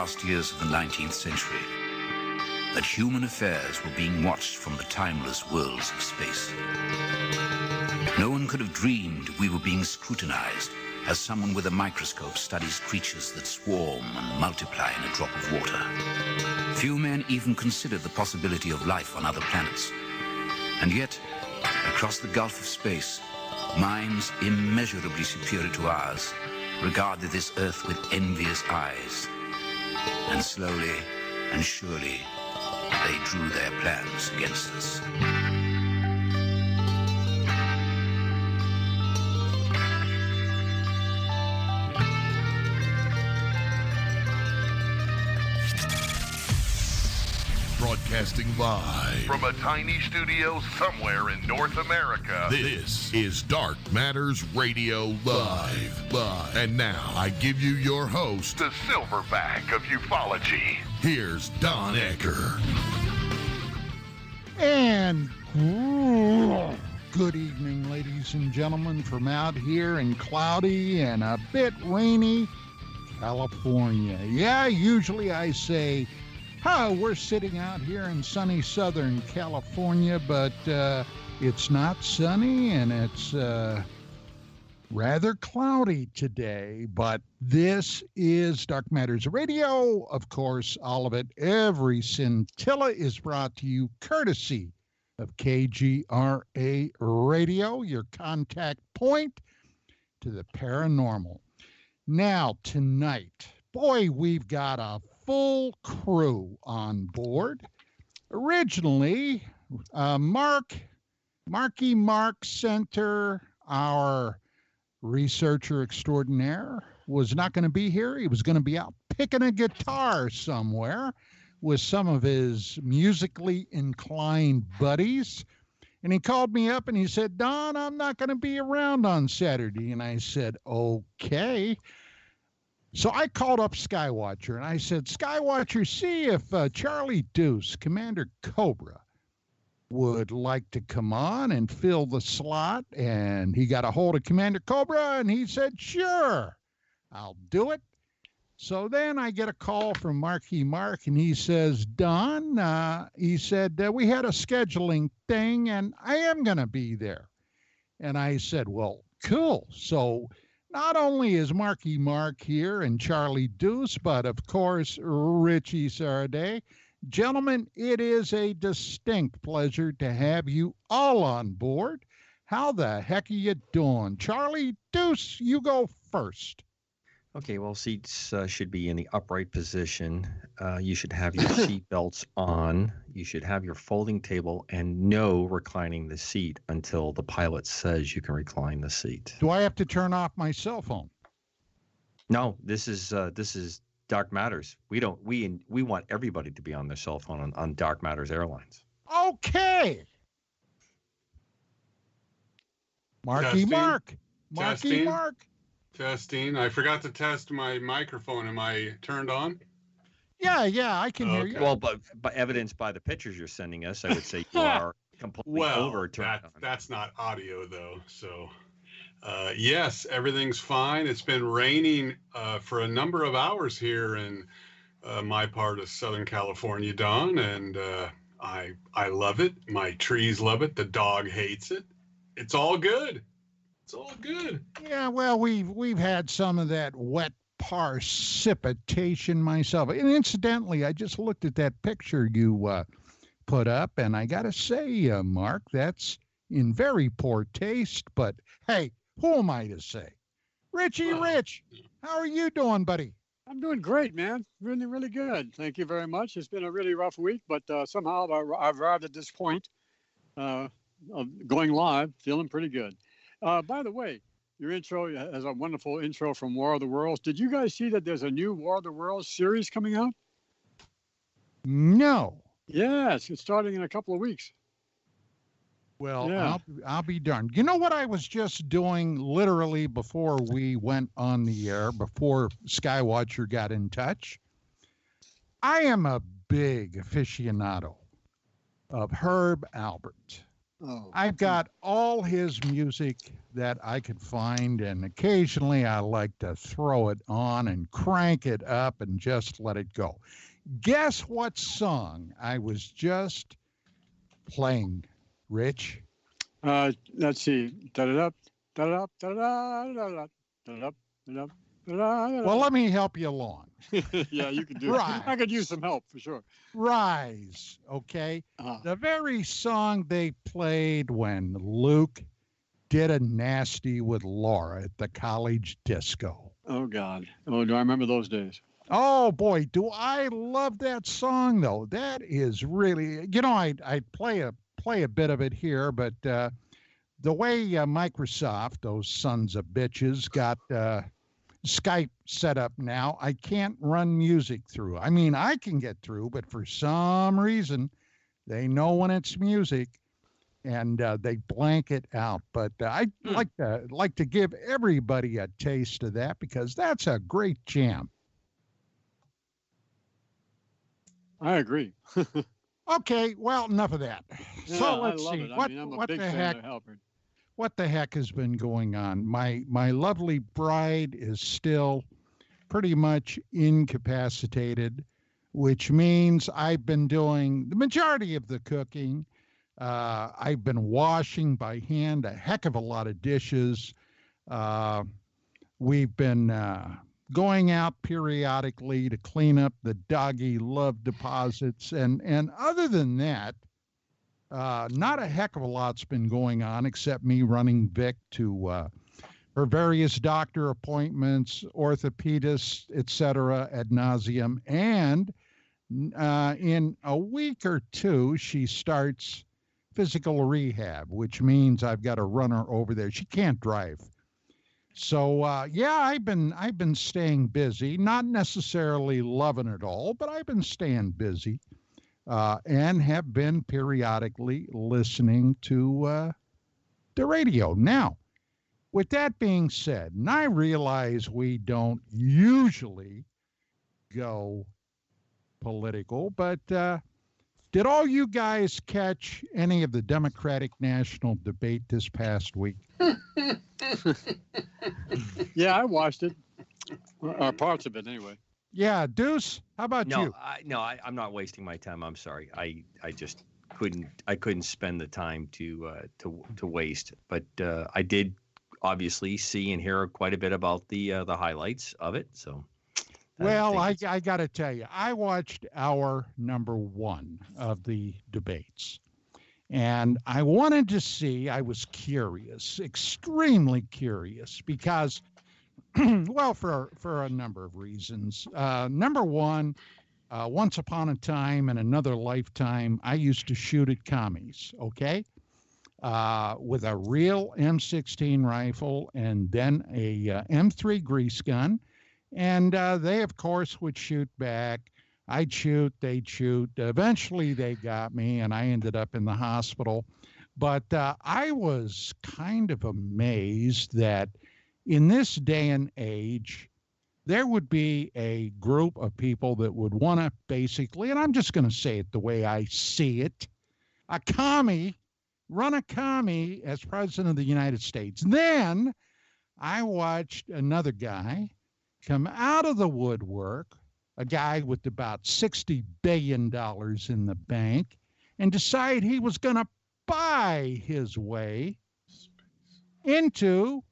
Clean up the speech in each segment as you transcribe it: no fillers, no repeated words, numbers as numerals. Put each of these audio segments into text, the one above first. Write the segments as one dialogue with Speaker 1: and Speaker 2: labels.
Speaker 1: last years of the 19th century, that human affairs were being watched from the timeless worlds of space. No one could have dreamed we were being scrutinized as someone with a microscope studies creatures that swarm and multiply in a drop of water. Few men even considered the possibility of life on other planets. And yet, across the gulf of space, minds immeasurably superior to ours regarded this Earth with envious eyes. And slowly and surely, they drew their plans against us.
Speaker 2: Broadcasting live
Speaker 3: from a tiny studio somewhere in North America.
Speaker 2: This is Dark Matters Radio Live. And now I give you your host,
Speaker 3: the silverback of ufology.
Speaker 2: Here's Don Ecker.
Speaker 4: And good evening, ladies and gentlemen, from out here in cloudy and a bit rainy California. Yeah, usually I say, we're sitting out here in sunny Southern California, but it's not sunny and it's rather cloudy today. But this is Dark Matters Radio. Of course, all of it, every scintilla is brought to you courtesy of KGRA Radio, your contact point to the paranormal. Now, tonight, boy, we've got a full crew on board. Originally, Marky Mark Center, our researcher extraordinaire, was not going to be here. He was going to be out picking a guitar somewhere with some of his musically inclined buddies. And he called me up and he said, Don, I'm not going to be around on Saturday. And I said, okay. So I called up Skywatcher and I said, Skywatcher, see if Charlie Deuce, Commander Cobra, would like to come on and fill the slot. And he got a hold of Commander Cobra and he said, sure, I'll do it. So then I get a call from Marky Mark and he says, Don, he said, we had a scheduling thing and I am going to be there. And I said, well, cool. So not only is Marky Mark here and Charlie Deuce, but of course, Richie Saraday. Gentlemen, it is a distinct pleasure to have you all on board. How the heck are you doing? Charlie Deuce, you go first.
Speaker 5: Okay, well, seats should be in the upright position. You should have your seat belts on. You should have your folding table and no reclining the seat until the pilot says you can recline the seat.
Speaker 4: Do I have to turn off my cell phone?
Speaker 5: No, this is Dark Matters. We want everybody to be on their cell phone on Dark Matters Airlines.
Speaker 4: Okay. Marky Mark. Marky Mark.
Speaker 6: Testing. I forgot to test my microphone. Am I turned on?
Speaker 4: Yeah, I can hear you.
Speaker 5: Well, but evidenced by the pictures you're sending us, I would say you are completely turned on.
Speaker 6: That's not audio, though. So, yes, everything's fine. It's been raining for a number of hours here in my part of Southern California, Don, and I love it. My trees love it. The dog hates it. It's all good. It's all good.
Speaker 4: Yeah, well, we've had some of that wet precipitation myself. And incidentally, I just looked at that picture you put up, and I got to say, Mark, that's in very poor taste. But hey, who am I to say? Richie Rich, how are you doing, buddy?
Speaker 7: I'm doing great, man. Really, really good. Thank you very much. It's been a really rough week, but somehow I've arrived at this point of going live, feeling pretty good. By the way, your intro has a wonderful intro from War of the Worlds. Did you guys see that there's a new War of the Worlds series coming out?
Speaker 4: No.
Speaker 7: Yes, it's starting in a couple of weeks.
Speaker 4: Well, yeah. I'll be darned. You know what I was just doing literally before we went on the air, before Skywatcher got in touch? I am a big aficionado of Herb Alpert.
Speaker 7: Oh.
Speaker 4: I've got all his music that I could find, and occasionally I like to throw it on and crank it up and just let it go. Guess what song I was just playing, Rich?
Speaker 7: Let's see. Da-da-da, da-da-da, da-da-da, da-da-da, da-da-da, da-da-da, da-da-da.
Speaker 4: Well, let me help you along.
Speaker 7: Yeah, you could do it.
Speaker 4: Right.
Speaker 7: I could use some help for sure.
Speaker 4: Rise, okay?
Speaker 7: Uh-huh.
Speaker 4: The very song they played when Luke did a nasty with Laura at the college disco.
Speaker 7: Oh, God. Oh, do I remember those days?
Speaker 4: Oh boy, do I love that song though. That is really, I play a bit of it here, but the way Microsoft, those sons of bitches, got Skype set up now, I can't run music through. I mean, I can get through, but for some reason, they know when it's music, and they blank it out. But I'd like to give everybody a taste of that because that's a great jam.
Speaker 7: I agree.
Speaker 4: Okay, well, enough of that.
Speaker 7: Yeah,
Speaker 4: So let's
Speaker 7: I love
Speaker 4: see.
Speaker 7: it. I
Speaker 4: What
Speaker 7: mean, I'm a
Speaker 4: what
Speaker 7: big
Speaker 4: the
Speaker 7: fan
Speaker 4: heck?
Speaker 7: of Halpern.
Speaker 4: What the heck has been going on? My lovely bride is still pretty much incapacitated, which means I've been doing the majority of the cooking. I've been washing by hand a heck of a lot of dishes. We've been going out periodically to clean up the doggy love deposits. And other than that, not a heck of a lot's been going on except me running Vic to her various doctor appointments, orthopedists, etc., ad nauseum. And in a week or two, she starts physical rehab, which means I've got to run her over there. She can't drive. So yeah, I've been staying busy, not necessarily loving it all, but I've been staying busy, and have been periodically listening to the radio. Now, with that being said, and I realize we don't usually go political, but did all you guys catch any of the Democratic national debate this past week?
Speaker 7: Yeah, I watched it. Or parts of it, anyway.
Speaker 4: Yeah, Deuce, how about you?
Speaker 5: I'm not wasting my time. I'm sorry. I just couldn't spend the time to waste. But I did obviously see and hear quite a bit about the highlights of it. So.
Speaker 4: Well, I got to tell you, I watched hour number 1 of the debates, and I wanted to see, I was curious, extremely curious, because, well, for a number of reasons. Number one, once upon a time in another lifetime, I used to shoot at commies, okay? With a real M16 rifle and then a M3 grease gun. And they, of course, would shoot back. I'd shoot, they'd shoot. Eventually, they got me, and I ended up in the hospital. But I was kind of amazed that in this day and age, there would be a group of people that would want to basically, and I'm just going to say it the way I see it, run a commie as president of the United States. Then I watched another guy come out of the woodwork, a guy with about $60 billion in the bank, and decide he was going to buy his way into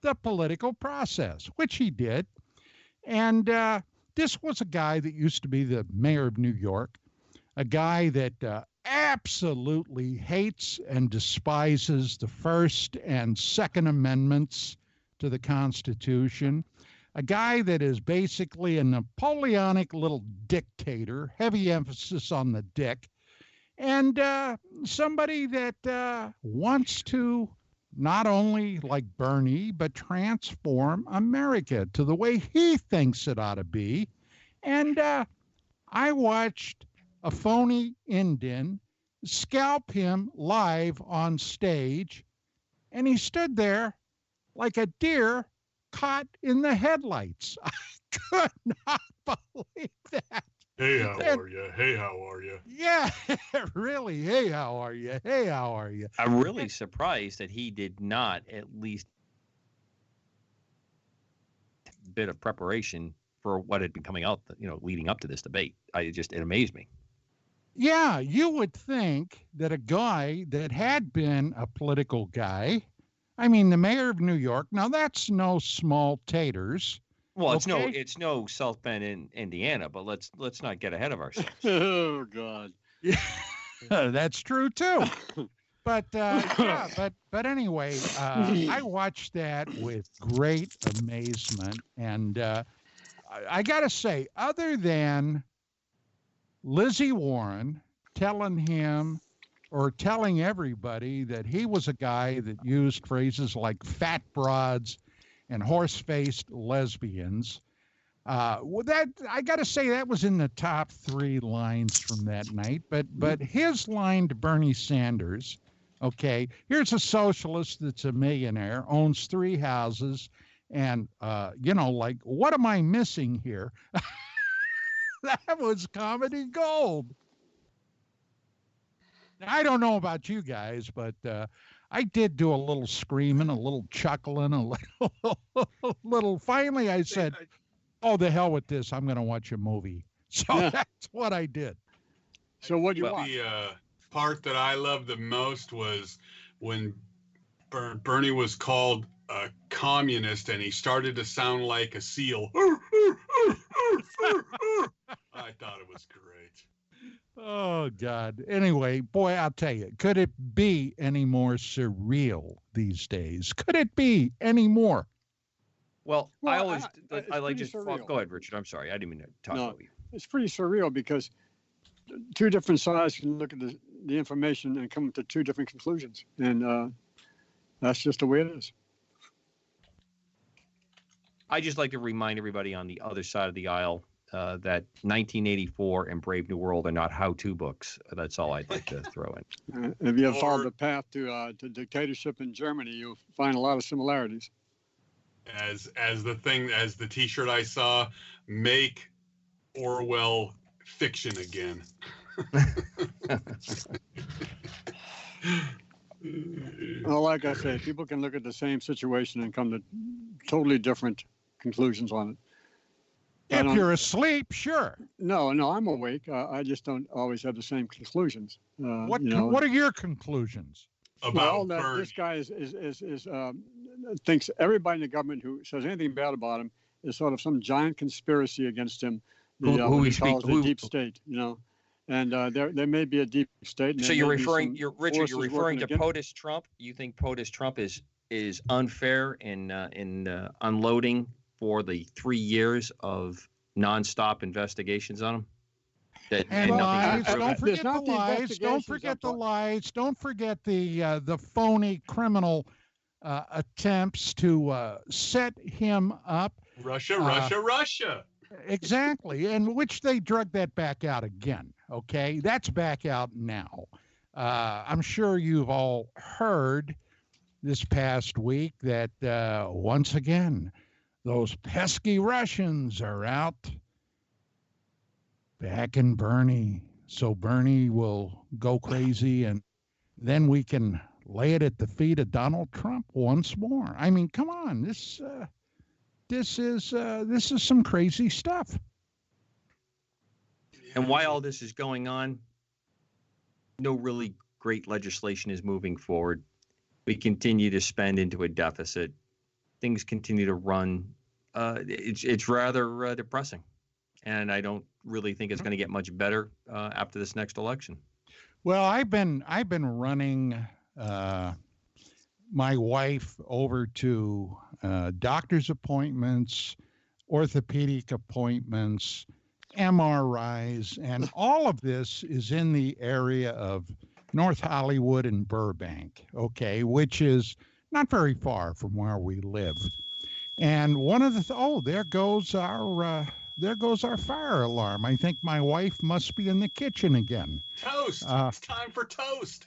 Speaker 4: the political process, which he did. And this was a guy that used to be the mayor of New York, a guy that absolutely hates and despises the First and Second Amendments to the Constitution, a guy that is basically a Napoleonic little dictator, heavy emphasis on the dick, and somebody that wants to not only, like Bernie, but transform America to the way he thinks it ought to be. And I watched a phony Indian scalp him live on stage, and he stood there like a deer caught in the headlights. I could not believe that.
Speaker 6: Hey, how
Speaker 4: And-
Speaker 6: are you? Hey, how are you?
Speaker 4: Yeah, really. Hey, how are you? Hey, how are you?
Speaker 5: I'm really surprised that he did not at least a bit of preparation for what had been coming out, leading up to this debate. It amazed me.
Speaker 4: Yeah, you would think that a guy that had been a political guy, I mean, the mayor of New York, now that's no small taters.
Speaker 5: Well, it's
Speaker 4: Okay.
Speaker 5: no South Bend in Indiana, but let's not get ahead of ourselves.
Speaker 7: Oh God.
Speaker 4: That's true too. But yeah, but anyway, I watched that with great amazement, and I got to say, other than Lizzie Warren telling him or telling everybody that he was a guy that used phrases like fat broads and horse-faced lesbians. That I got to say that was in the top 3 lines from that night. But his line to Bernie Sanders, okay, here's a socialist that's a millionaire, owns 3 houses, and like, what am I missing here? That was comedy gold. I don't know about you guys, but I did do a little screaming, a little chuckling, a little. Finally, I said, "Oh, the hell with this! I'm going to watch a movie." So that's what I did.
Speaker 7: So what you watch?
Speaker 6: The part that I loved the most was when Bernie was called a communist and he started to sound like a seal. I thought it was great.
Speaker 4: Oh God. Anyway, boy, I'll tell you, could it be any more surreal these days? Could it be any more?
Speaker 5: Well,
Speaker 7: Well,
Speaker 5: I
Speaker 7: it's
Speaker 5: like
Speaker 7: pretty
Speaker 5: just
Speaker 7: surreal.
Speaker 5: go ahead, Richard. I'm sorry, I didn't mean to talk
Speaker 7: No.
Speaker 5: over you.
Speaker 7: It's pretty surreal because 2 different sides can look at the information and come to 2 different conclusions, and that's just the way it is.
Speaker 5: I just like to remind everybody on the other side of the aisle that 1984 and Brave New World are not how-to books. That's all I'd like to throw in.
Speaker 7: If you have followed
Speaker 6: Or-
Speaker 7: the path to dictatorship in Germany, you'll find a lot of similarities.
Speaker 6: As the T-shirt I saw, make Orwell fiction again.
Speaker 7: Well, like I say, people can look at the same situation and come to totally different conclusions on it. I
Speaker 4: If
Speaker 7: don't-
Speaker 4: you're asleep, sure.
Speaker 7: No, I'm awake. I just don't always have the same conclusions.
Speaker 4: What
Speaker 7: You
Speaker 4: what are your conclusions?
Speaker 6: About
Speaker 7: well, that
Speaker 6: Bernie.
Speaker 7: this guy thinks everybody in the government who says anything bad about him is sort of some giant conspiracy against him.
Speaker 5: Who
Speaker 7: what
Speaker 5: we
Speaker 7: he calls
Speaker 5: speak- who-
Speaker 7: the deep state, and there may be a deep state. And
Speaker 5: So
Speaker 7: there
Speaker 5: you're
Speaker 7: may be
Speaker 5: referring,
Speaker 7: some
Speaker 5: you're Richard,
Speaker 7: forces
Speaker 5: you're referring
Speaker 7: working
Speaker 5: to
Speaker 7: against-
Speaker 5: POTUS Trump. You think POTUS Trump is unfair in unloading for the 3 years of nonstop investigations on him?
Speaker 4: And
Speaker 7: Well,
Speaker 4: lies.
Speaker 5: nothing's been
Speaker 4: Don't
Speaker 5: proven?
Speaker 7: There's
Speaker 4: forget
Speaker 7: not
Speaker 4: the
Speaker 7: the
Speaker 4: lies. Don't
Speaker 7: investigations
Speaker 4: forget
Speaker 7: I'm
Speaker 4: the
Speaker 7: talking-
Speaker 4: lies. Don't forget the phony criminal attempts to set him up.
Speaker 6: Russia,
Speaker 4: Uh,
Speaker 6: Russia, Russia.
Speaker 4: Exactly, and which they drug that back out again. Okay, that's back out now. I'm sure you've all heard this past week that once again, those pesky Russians are out backing Bernie. So Bernie will go crazy, and then we can lay it at the feet of Donald Trump once more. I mean, come on, this is some crazy stuff.
Speaker 5: And while all this is going on, no really great legislation is moving forward. We continue to spend into a deficit. Things continue to run. It's rather depressing, and I don't really think it's going to get much better after this next election.
Speaker 4: Well, I've been running my wife over to doctor's appointments, orthopedic appointments, MRIs, and all of this is in the area of North Hollywood and Burbank, okay, which is not very far from where we live. And one of the there goes our fire alarm. I think my wife must be in the kitchen again.
Speaker 6: Toast.
Speaker 4: Uh,
Speaker 6: It's time for toast.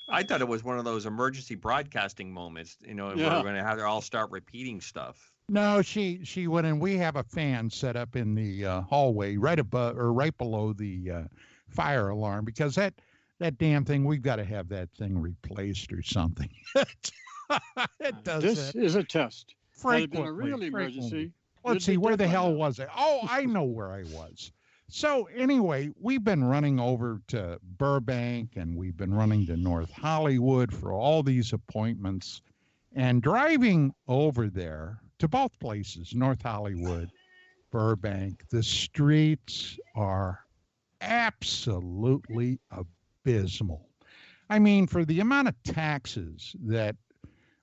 Speaker 5: I I thought it was one of those emergency broadcasting moments, you know, where
Speaker 7: Yeah.
Speaker 5: we're going to have to all start repeating stuff.
Speaker 4: No, she went in. We have a fan set up in the hallway right above or right below the fire alarm because that damn thing, we've got to have that thing replaced or something. It does
Speaker 7: This
Speaker 4: that
Speaker 7: is a test. Had it been a
Speaker 4: frequently.
Speaker 7: real emergency,
Speaker 4: Let's
Speaker 7: it'd
Speaker 4: see,
Speaker 7: be
Speaker 4: where the
Speaker 7: different
Speaker 4: hell
Speaker 7: now.
Speaker 4: was I? Oh, I know where I was. So anyway, we've been running over to Burbank and we've been running to North Hollywood for all these appointments and driving over there to both places, North Hollywood, Burbank. The streets are absolutely abysmal. I mean, for the amount of taxes that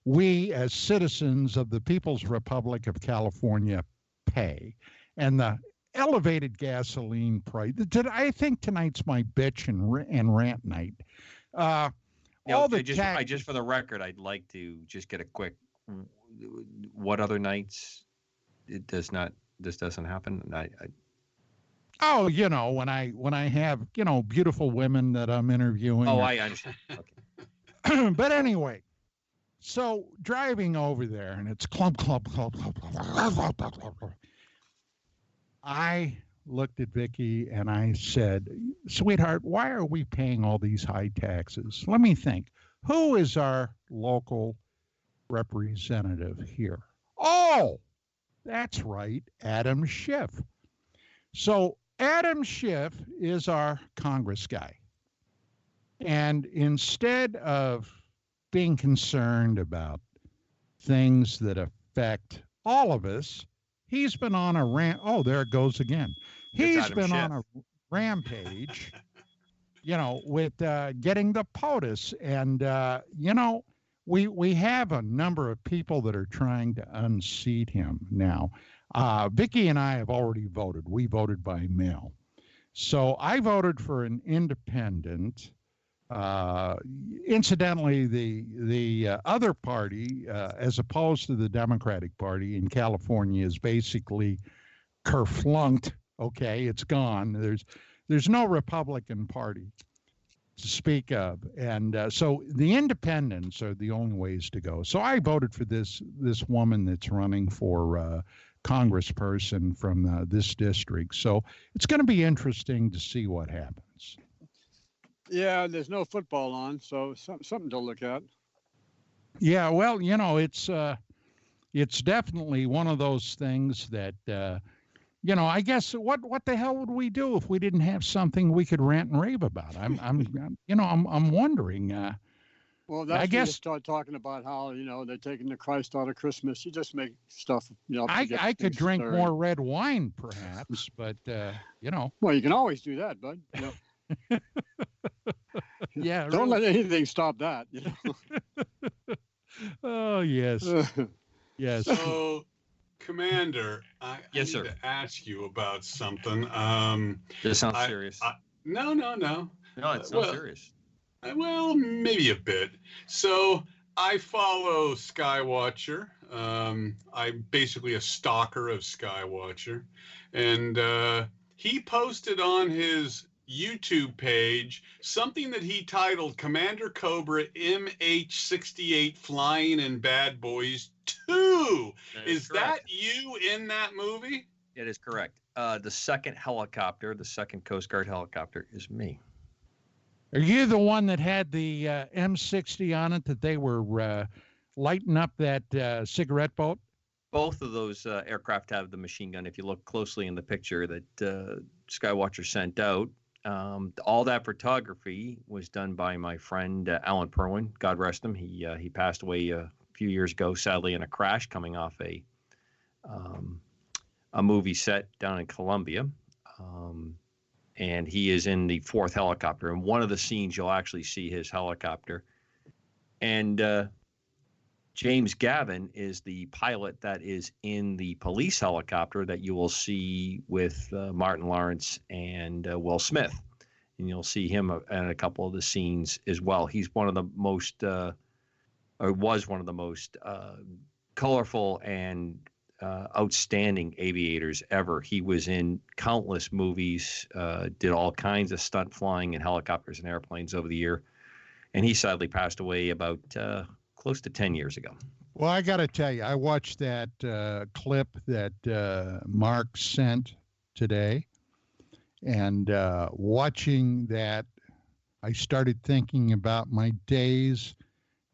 Speaker 4: we as citizens of the People's Republic of California pay and the elevated gasoline price. I think tonight's my bitch and rant night.
Speaker 5: You know,
Speaker 4: All the
Speaker 5: just for the record, I'd like to just get a quick. What other nights? This doesn't happen.
Speaker 4: Oh, you know, when I have, you know, beautiful women that I'm interviewing.
Speaker 5: Oh, I understand. Okay.
Speaker 4: But anyway, so driving over there and it's clump. I looked at Vicky and I said, sweetheart, why are we paying all these high taxes? Let me think. Who is our local representative here? Oh, that's right, Adam Schiff. So Adam Schiff is our Congress guy. And instead of being concerned about things that affect all of us, he's been on a rant. Oh, there it goes again. He's been on a rampage, you know, with getting the POTUS. And, you know, we have a number of people that are trying to unseat him now. Vicky and I have already voted. We voted by mail. So I voted for an independent. Incidentally, the other party, as opposed to the Democratic Party in California, is basically kerflunked. Okay, it's gone. There's no Republican Party to speak of, and so the independents are the only ways to go. So I voted for this woman that's running for congressperson from this district. So it's going to be interesting to see what happens.
Speaker 7: Yeah, there's no football on, so something to look at.
Speaker 4: Yeah, well, you know, it's definitely one of those things that, you know, I guess what the hell would we do if we didn't have something we could rant and rave about? I'm wondering.
Speaker 7: Well, that's
Speaker 4: I guess
Speaker 7: you start talking about how, you know, they're taking the Christ out of Christmas. You just make stuff, you know.
Speaker 4: I could drink more red wine, perhaps, but you know.
Speaker 7: Well, you can always do that, bud. You know.
Speaker 4: Yeah.
Speaker 7: Don't
Speaker 4: really.
Speaker 7: let anything stop that. You know.
Speaker 4: Oh yes, yes.
Speaker 6: So, Commander, I
Speaker 5: Yes,
Speaker 6: need
Speaker 5: sir.
Speaker 6: to ask you about something.
Speaker 5: This sounds
Speaker 6: I-
Speaker 5: serious.
Speaker 6: No.
Speaker 5: No, it's not
Speaker 6: well,
Speaker 5: serious.
Speaker 6: Well, maybe a bit. So I follow Skywatcher. I'm basically a stalker of Skywatcher. And he posted on his YouTube page something that he titled Commander Cobra MH-68 Flying in Bad Boys 2. Is that you in that movie?
Speaker 5: It is correct. The second Coast Guard helicopter is me.
Speaker 4: Are you the one that had the M60 on it that they were lighting up that cigarette boat?
Speaker 5: Both of those aircraft have the machine gun. If you look closely in the picture that Skywatcher sent out, all that photography was done by my friend Alan Perwin. God rest him. He passed away a few years ago, sadly, in a crash coming off a movie set down in Colombia. And he is in the fourth helicopter. And one of the scenes, you'll actually see his helicopter. And James Gavin is the pilot that is in the police helicopter that you will see with Martin Lawrence and Will Smith. And you'll see him in a couple of the scenes as well. He's one of the most, or was one of the most colorful and outstanding aviators ever. He was in countless movies, did all kinds of stunt flying in helicopters and airplanes over the year. and he sadly passed away about close to 10 years ago.
Speaker 4: Well, I got to tell you, I watched that clip that Mark sent today, and watching that, I started thinking about my days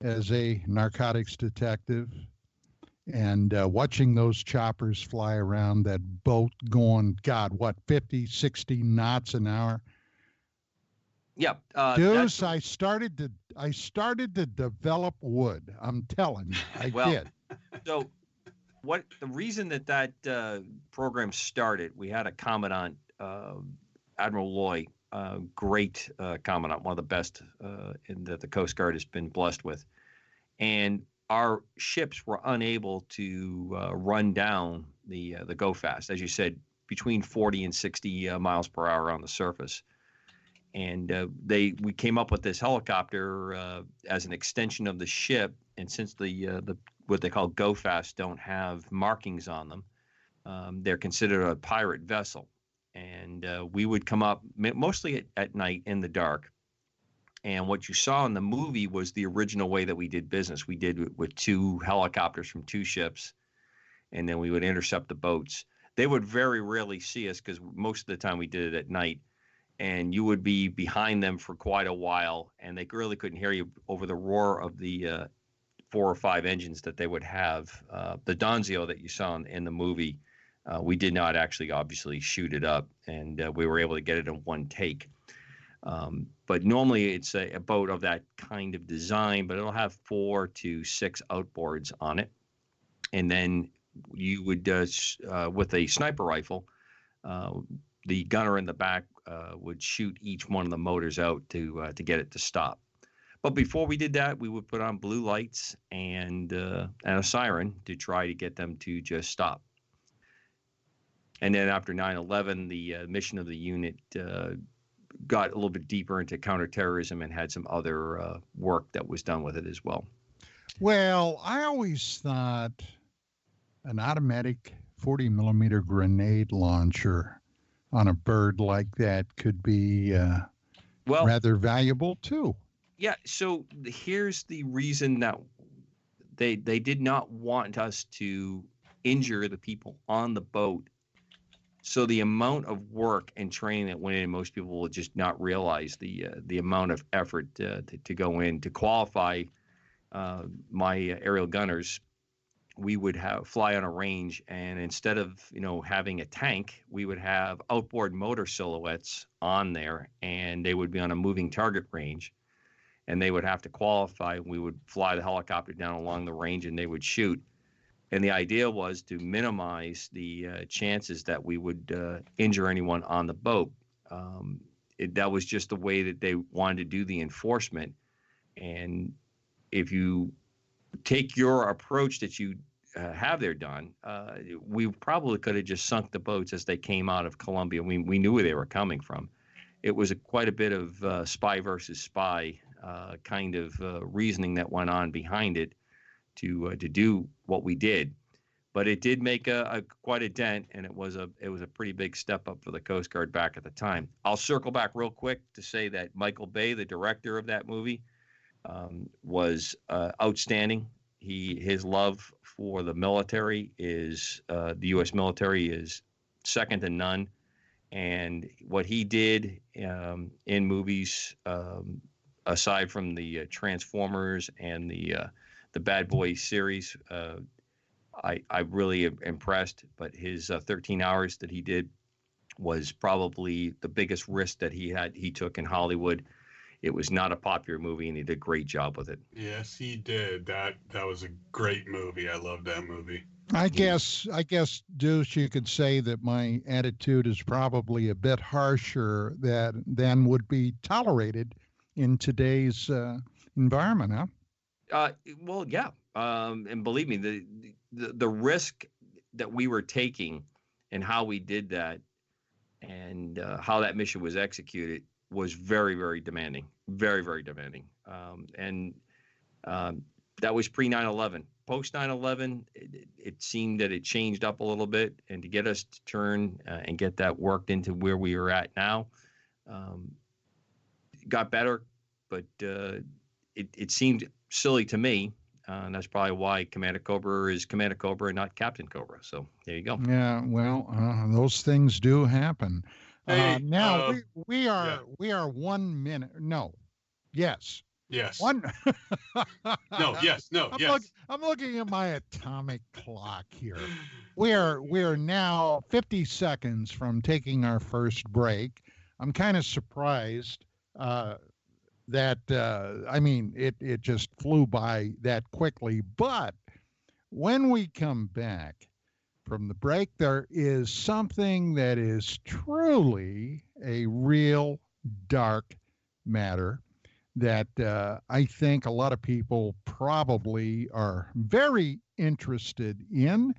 Speaker 4: as a narcotics detective, and watching those choppers fly around that boat going, God, what, 50, 60 knots an hour?
Speaker 5: Yeah.
Speaker 4: Deuce, I started to develop wood. I'm telling you, I did.
Speaker 5: So the reason that program started, we had a commandant, Admiral Loy, great commandant, one of the best that the Coast Guard has been blessed with. And our ships were unable to run down the go fast, as you said, between 40 and 60 miles per hour on the surface. And we came up with this helicopter as an extension of the ship. And since the what they call go fast don't have markings on them, they're considered a pirate vessel. And we would come up mostly at night in the dark. And what you saw in the movie was the original way that we did business. We did it with 2 helicopters from 2 ships, and then we would intercept the boats. They would very rarely see us because most of the time we did it at night, and you would be behind them for quite a while, and they really couldn't hear you over the roar of the 4 or 5 engines that they would have. The Donzio that you saw in the movie, we did not actually obviously shoot it up, and we were able to get it in one take. But normally it's a boat of that kind of design, but it'll have 4 to 6 outboards on it. And then you would, with a sniper rifle, the gunner in the back would shoot each one of the motors out to get it to stop. But before we did that, we would put on blue lights and a siren to try to get them to just stop. And then after 9/11, the mission of the unit got a little bit deeper into counterterrorism and had some other work that was done with it as well.
Speaker 4: Well, I always thought an automatic 40 millimeter grenade launcher on a bird like that could be rather valuable too.
Speaker 5: Yeah. So here's the reason that they did not want us to injure the people on the boat. So the amount of work and training that went in, most people will just not realize the amount of effort to go in to qualify my aerial gunners. We would fly on a range, and instead of having a tank, we would have outboard motor silhouettes on there, and they would be on a moving target range, and they would have to qualify. We would fly the helicopter down along the range, and they would shoot. And the idea was to minimize the chances that we would injure anyone on the boat. That was just the way that they wanted to do the enforcement. And if you take your approach that you have there done, we probably could have just sunk the boats as they came out of Colombia. We knew where they were coming from. It was quite a bit of spy versus spy kind of reasoning that went on behind it to do what we did. But it did make quite a dent, and it was a pretty big step up for the Coast Guard back at the time. I'll circle back real quick to say that Michael Bay, the director of that movie, was outstanding. His love for the military the U.S. military is second to none. And what he did in movies, aside from the Transformers and the Bad Boys series, I really am impressed. But his 13 Hours that he did was probably the biggest risk that he took in Hollywood. It was not a popular movie, and he did a great job with it.
Speaker 6: Yes, he did. That was a great movie. I love that movie.
Speaker 4: I guess, Deuce, you could say that my attitude is probably a bit harsher than would be tolerated in today's environment, huh?
Speaker 5: Well, yeah. And believe me, the risk that we were taking and how we did that and how that mission was executed was very, very demanding, very, very demanding. And that was pre 9/11. Post 9/11, it seemed that it changed up a little bit, and to get us to turn and get that worked into where we are at now, it got better, but it seemed silly to me. And that's probably why Commander Cobra is Commander Cobra and not Captain Cobra. So there you go.
Speaker 4: Yeah, well, those things do happen.
Speaker 6: Hey,
Speaker 4: Now we are 1 minute. No, yes. One.
Speaker 6: No. Yes. No. Yes.
Speaker 4: I'm looking at my atomic clock here. We are now 50 seconds from taking our first break. I'm kind of surprised that it just flew by that quickly. But when we come back from the break, there is something that is truly a real dark matter that I think a lot of people probably are very interested in,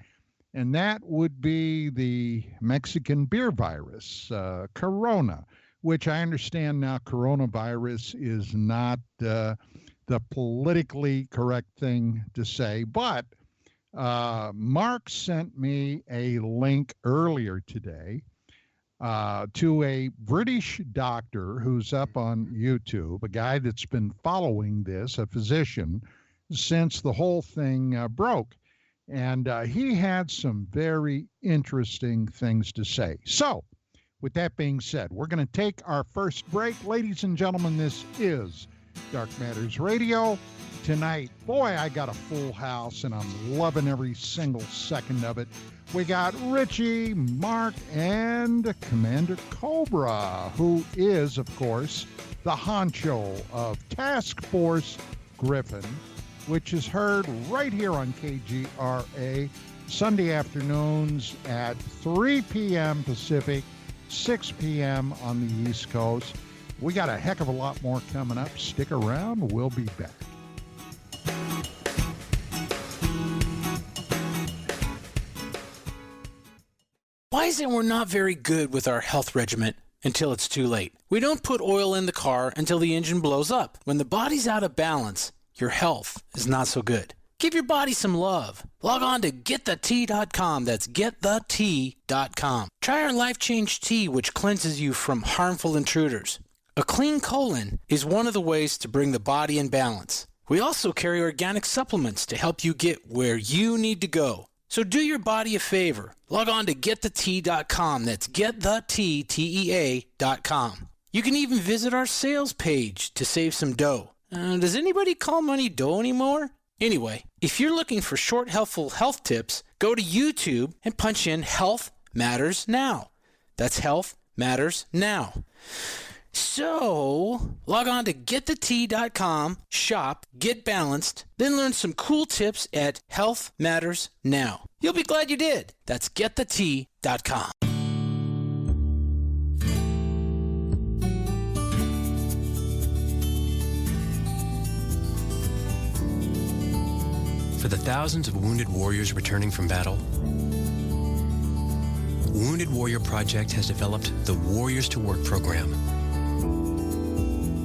Speaker 4: and that would be the Mexican beer virus, Corona, which I understand now coronavirus is not the politically correct thing to say. But Mark sent me a link earlier today to a British doctor who's up on YouTube, a guy that's been following this, a physician, since the whole thing broke. And he had some very interesting things to say. So, with that being said, we're going to take our first break. Ladies and gentlemen, this is Dark Matters Radio. Tonight, boy, I got a full house, and I'm loving every single second of it. We got Richie, Mark, and Commander Cobra, who is, of course, the honcho of Task Force Griffin, which is heard right here on KGRA Sunday afternoons at 3 p.m. Pacific, 6 p.m. on the East Coast. We got a heck of a lot more coming up. Stick around. We'll be back.
Speaker 8: Why is it we're not very good with our health regimen until it's too late? We don't put oil in the car until the engine blows up. When the body's out of balance, your health is not so good. Give your body some love. Log on to GetTheT.com. That's GetTheT.com. Try our Life Change Tea, which cleanses you from harmful intruders. A clean colon is one of the ways to bring the body in balance. We also carry organic supplements to help you get where you need to go. So do your body a favor. Log on to GetTheT.com. That's GetTheT.com. You can even visit our sales page to save some dough. Does anybody call money dough anymore? Anyway, if you're looking for short, helpful health tips, go to YouTube and punch in Health Matters Now. That's Health Matters Now. So, log on to GetTheT.com, shop, get balanced, then learn some cool tips at Health Matters Now. You'll be glad you did. That's GetTheT.com.
Speaker 9: For the thousands of wounded warriors returning from battle, Wounded Warrior Project has developed the Warriors to Work program,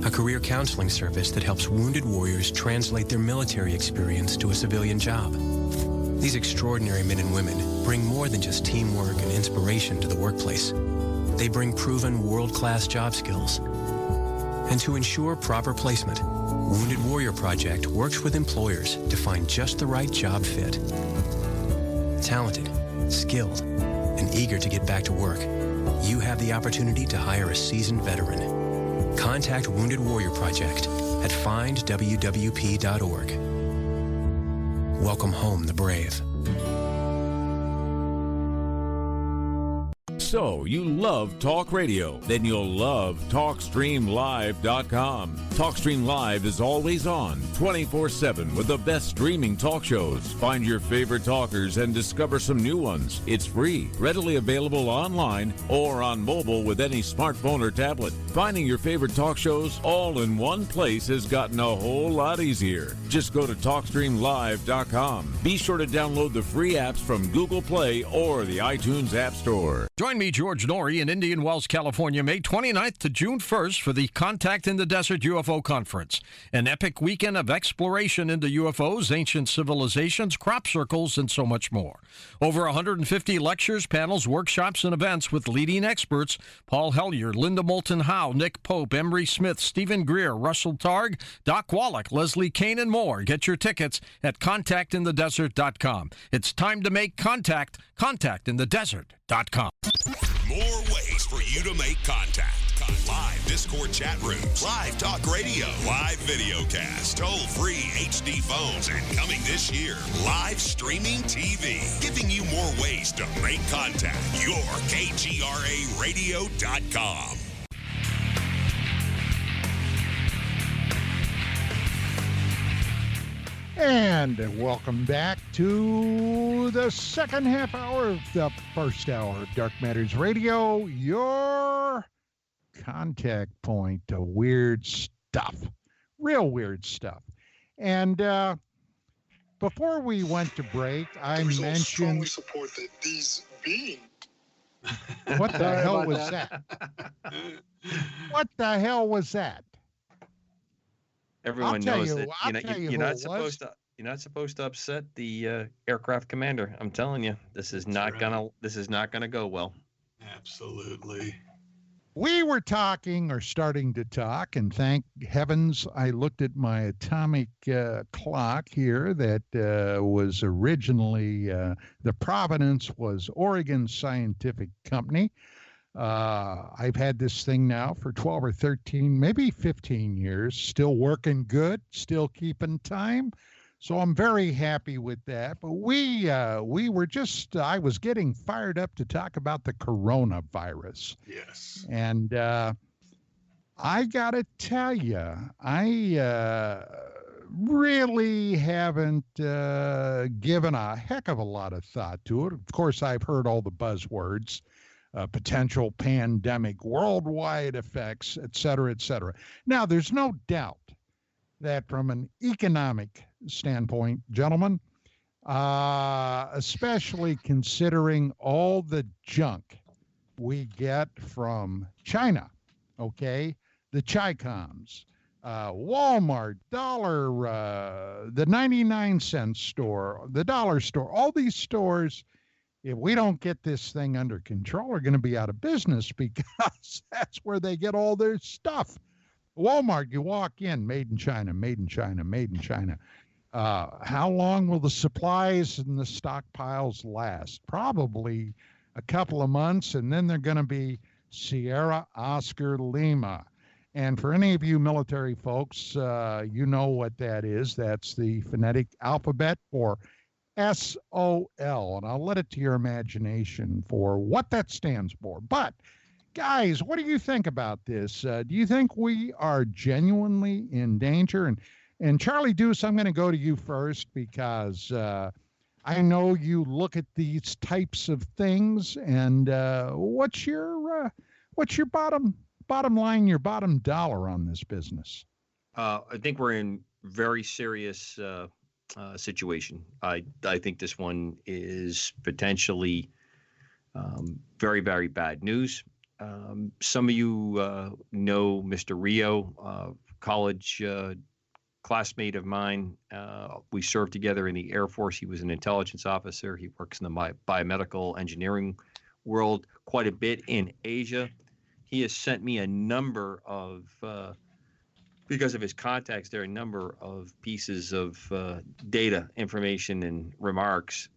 Speaker 9: a career counseling service that helps wounded warriors translate their military experience to a civilian job. These extraordinary men and women bring more than just teamwork and inspiration to the workplace. They bring proven world-class job skills. And to ensure proper placement, Wounded Warrior Project works with employers to find just the right job fit. Talented, skilled, and eager to get back to work, you have the opportunity to hire a seasoned veteran. Contact Wounded Warrior Project at findwwp.org. Welcome home the brave.
Speaker 10: So, you love talk radio? Then you'll love TalkStreamLive.com. TalkStream Live is always on, 24/7, with the best streaming talk shows. Find your favorite talkers and discover some new ones. It's free, readily available online or on mobile with any smartphone or tablet. Finding your favorite talk shows all in one place has gotten a whole lot easier. Just go to TalkStreamLive.com. Be sure to download the free apps from Google Play or the iTunes App Store.
Speaker 11: Join Join me, George Norrie, in Indian Wells, California, May 29th to June 1st for the Contact in the Desert UFO Conference, an epic weekend of exploration into UFOs, ancient civilizations, crop circles, and so much more. Over 150 lectures, panels, workshops, and events with leading experts: Paul Hellyer, Linda Moulton Howe, Nick Pope, Emery Smith, Stephen Greer, Russell Targ, Doc Wallach, Leslie Kane, and more. Get your tickets at contactinthedesert.com. It's time to make contact. Contactinthedesert.com.
Speaker 12: More ways for you to make contact. Live Discord chat rooms, live talk radio, live video cast, toll-free HD phones, and coming this year, live streaming TV, giving you more ways to make contact. Your KGRAradio.com.
Speaker 4: And welcome back to the second half hour of the first hour of Dark Matters Radio, your contact point to weird stuff, real weird stuff. And before we went to break, I mentioned...
Speaker 13: strongly support that these beings...
Speaker 4: What the hell was that? What the hell was that?
Speaker 5: Everyone knows that you're not supposed to upset the aircraft commander. I'm telling you, this is not gonna go well.
Speaker 6: Absolutely.
Speaker 4: We were talking or starting to talk, and thank heavens I looked at my atomic clock here that was originally, the provenance was Oregon Scientific Company. I've had this thing now for 12 or 13, maybe 15 years, still working good, still keeping time. So I'm very happy with that. But we were just, I was getting fired up to talk about the coronavirus.
Speaker 6: Yes.
Speaker 4: And I got to tell you, I really haven't given a heck of a lot of thought to it. Of course, I've heard all the buzzwords. Potential pandemic, worldwide effects, et cetera, et cetera. Now, there's no doubt that from an economic standpoint, gentlemen, especially considering all the junk we get from China, okay, the Chi-Coms, Walmart, Dollar, the 99-cent store, the dollar store, all these stores, if we don't get this thing under control, are going to be out of business because that's where they get all their stuff. Walmart, you walk in, made in China, made in China, made in China. How long will the supplies and the stockpiles last? Probably a couple of months, and then they're going to be Sierra Oscar Lima. And for any of you military folks, you know what that is. That's the phonetic alphabet for SOL, and I'll let it to your imagination for what that stands for. But, guys, what do you think about this? Do you think we are genuinely in danger? And Charlie Deuce, I'm going to go to you first because I know you look at these types of things. And what's your bottom line, your bottom dollar on this business?
Speaker 5: I think we're in very serious situation. I think this one is potentially very, very bad news. Some of you know Mr. Rio, college classmate of mine. We served together in the Air Force. He was an intelligence officer. He works in the biomedical engineering world quite a bit in Asia. He has sent me a number of because of his contacts, there are a number of pieces of data, information, and remarks.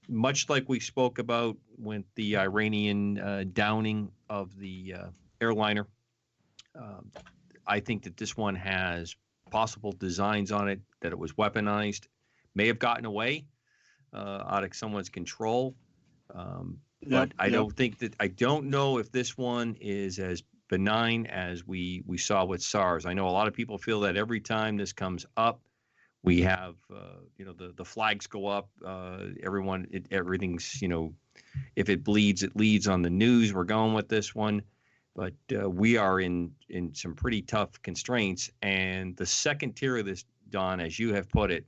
Speaker 5: Much like we spoke about with the Iranian downing of the airliner, I think that this one has possible designs on it, that it was weaponized, may have gotten away out of someone's control. But I don't know if this one is as benign as we saw with SARS. I know a lot of people feel that every time this comes up, we have the flags go up. Everything's if it bleeds, it leads on the news. We're going with this one, but we are in some pretty tough constraints. And the second tier of this, Don, as you have put it,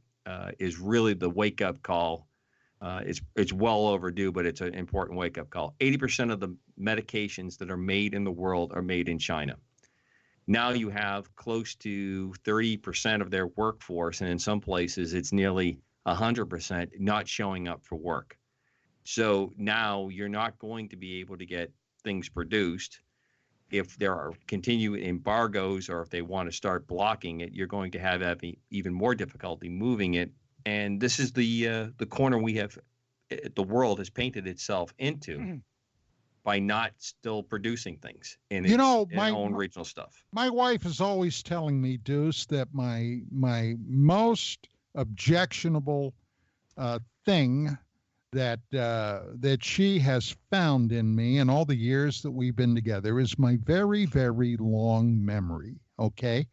Speaker 5: is really the wake up call It's well overdue, but it's an important wake-up call. 80% of the medications that are made in the world are made in China. Now you have close to 30% of their workforce, and in some places it's nearly 100% not showing up for work. So now you're not going to be able to get things produced. If there are continued embargoes or if they want to start blocking it, you're going to have even more difficulty moving it. And this is the corner the world has painted itself into by not still producing things in its own regional stuff.
Speaker 4: My wife is always telling me, Deuce, that my most objectionable thing that she has found in me in all the years that we've been together is my very, very long memory. Okay.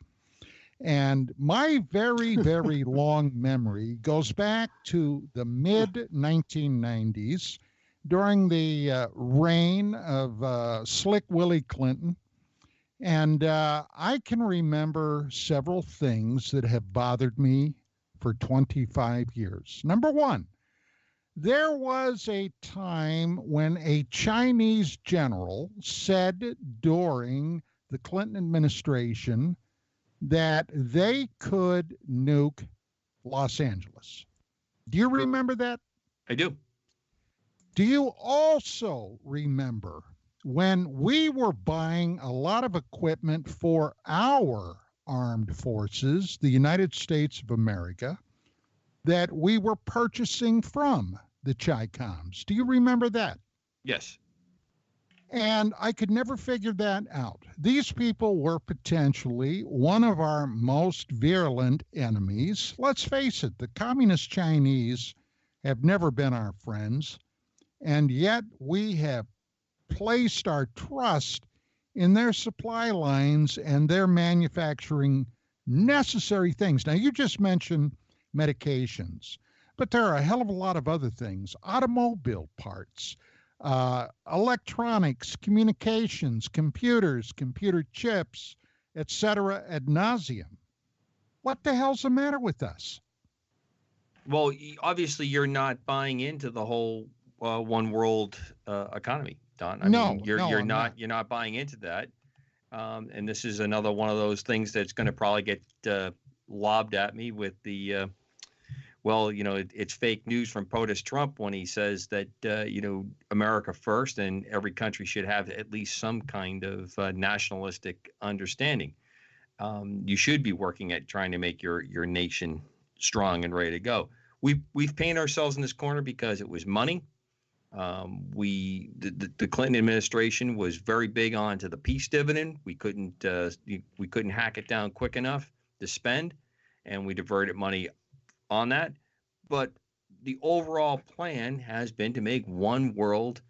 Speaker 4: And my very, very long memory goes back to the mid-1990s during the reign of Slick Willie Clinton. And I can remember several things that have bothered me for 25 years. Number one, there was a time when a Chinese general said during the Clinton administration that they could nuke Los Angeles. Do you remember that?
Speaker 5: I do.
Speaker 4: Do you also remember when we were buying a lot of equipment for our armed forces, the United States of America, that we were purchasing from the Chi-Coms? Do you remember that?
Speaker 5: Yes.
Speaker 4: And I could never figure that out. These people were potentially one of our most virulent enemies. Let's face it, the communist Chinese have never been our friends, and yet we have placed our trust in their supply lines and their manufacturing necessary things. Now, you just mentioned medications, but there are a hell of a lot of other things, automobile parts, electronics, communications, computers, computer chips, etc. ad nauseum. What the hell's the matter with us?
Speaker 5: Well, obviously you're not buying into the whole one world economy, Don. I mean, you're not buying into that. And this is another one of those things that's going to probably get lobbed at me with the it's fake news from POTUS Trump when he says that, America first and every country should have at least some kind of nationalistic understanding. You should be working at trying to make your nation strong and ready to go. We've painted ourselves in this corner because it was money. The Clinton administration was very big on to the peace dividend. We couldn't hack it down quick enough to spend, and we diverted money on that. But the overall plan has been to make one world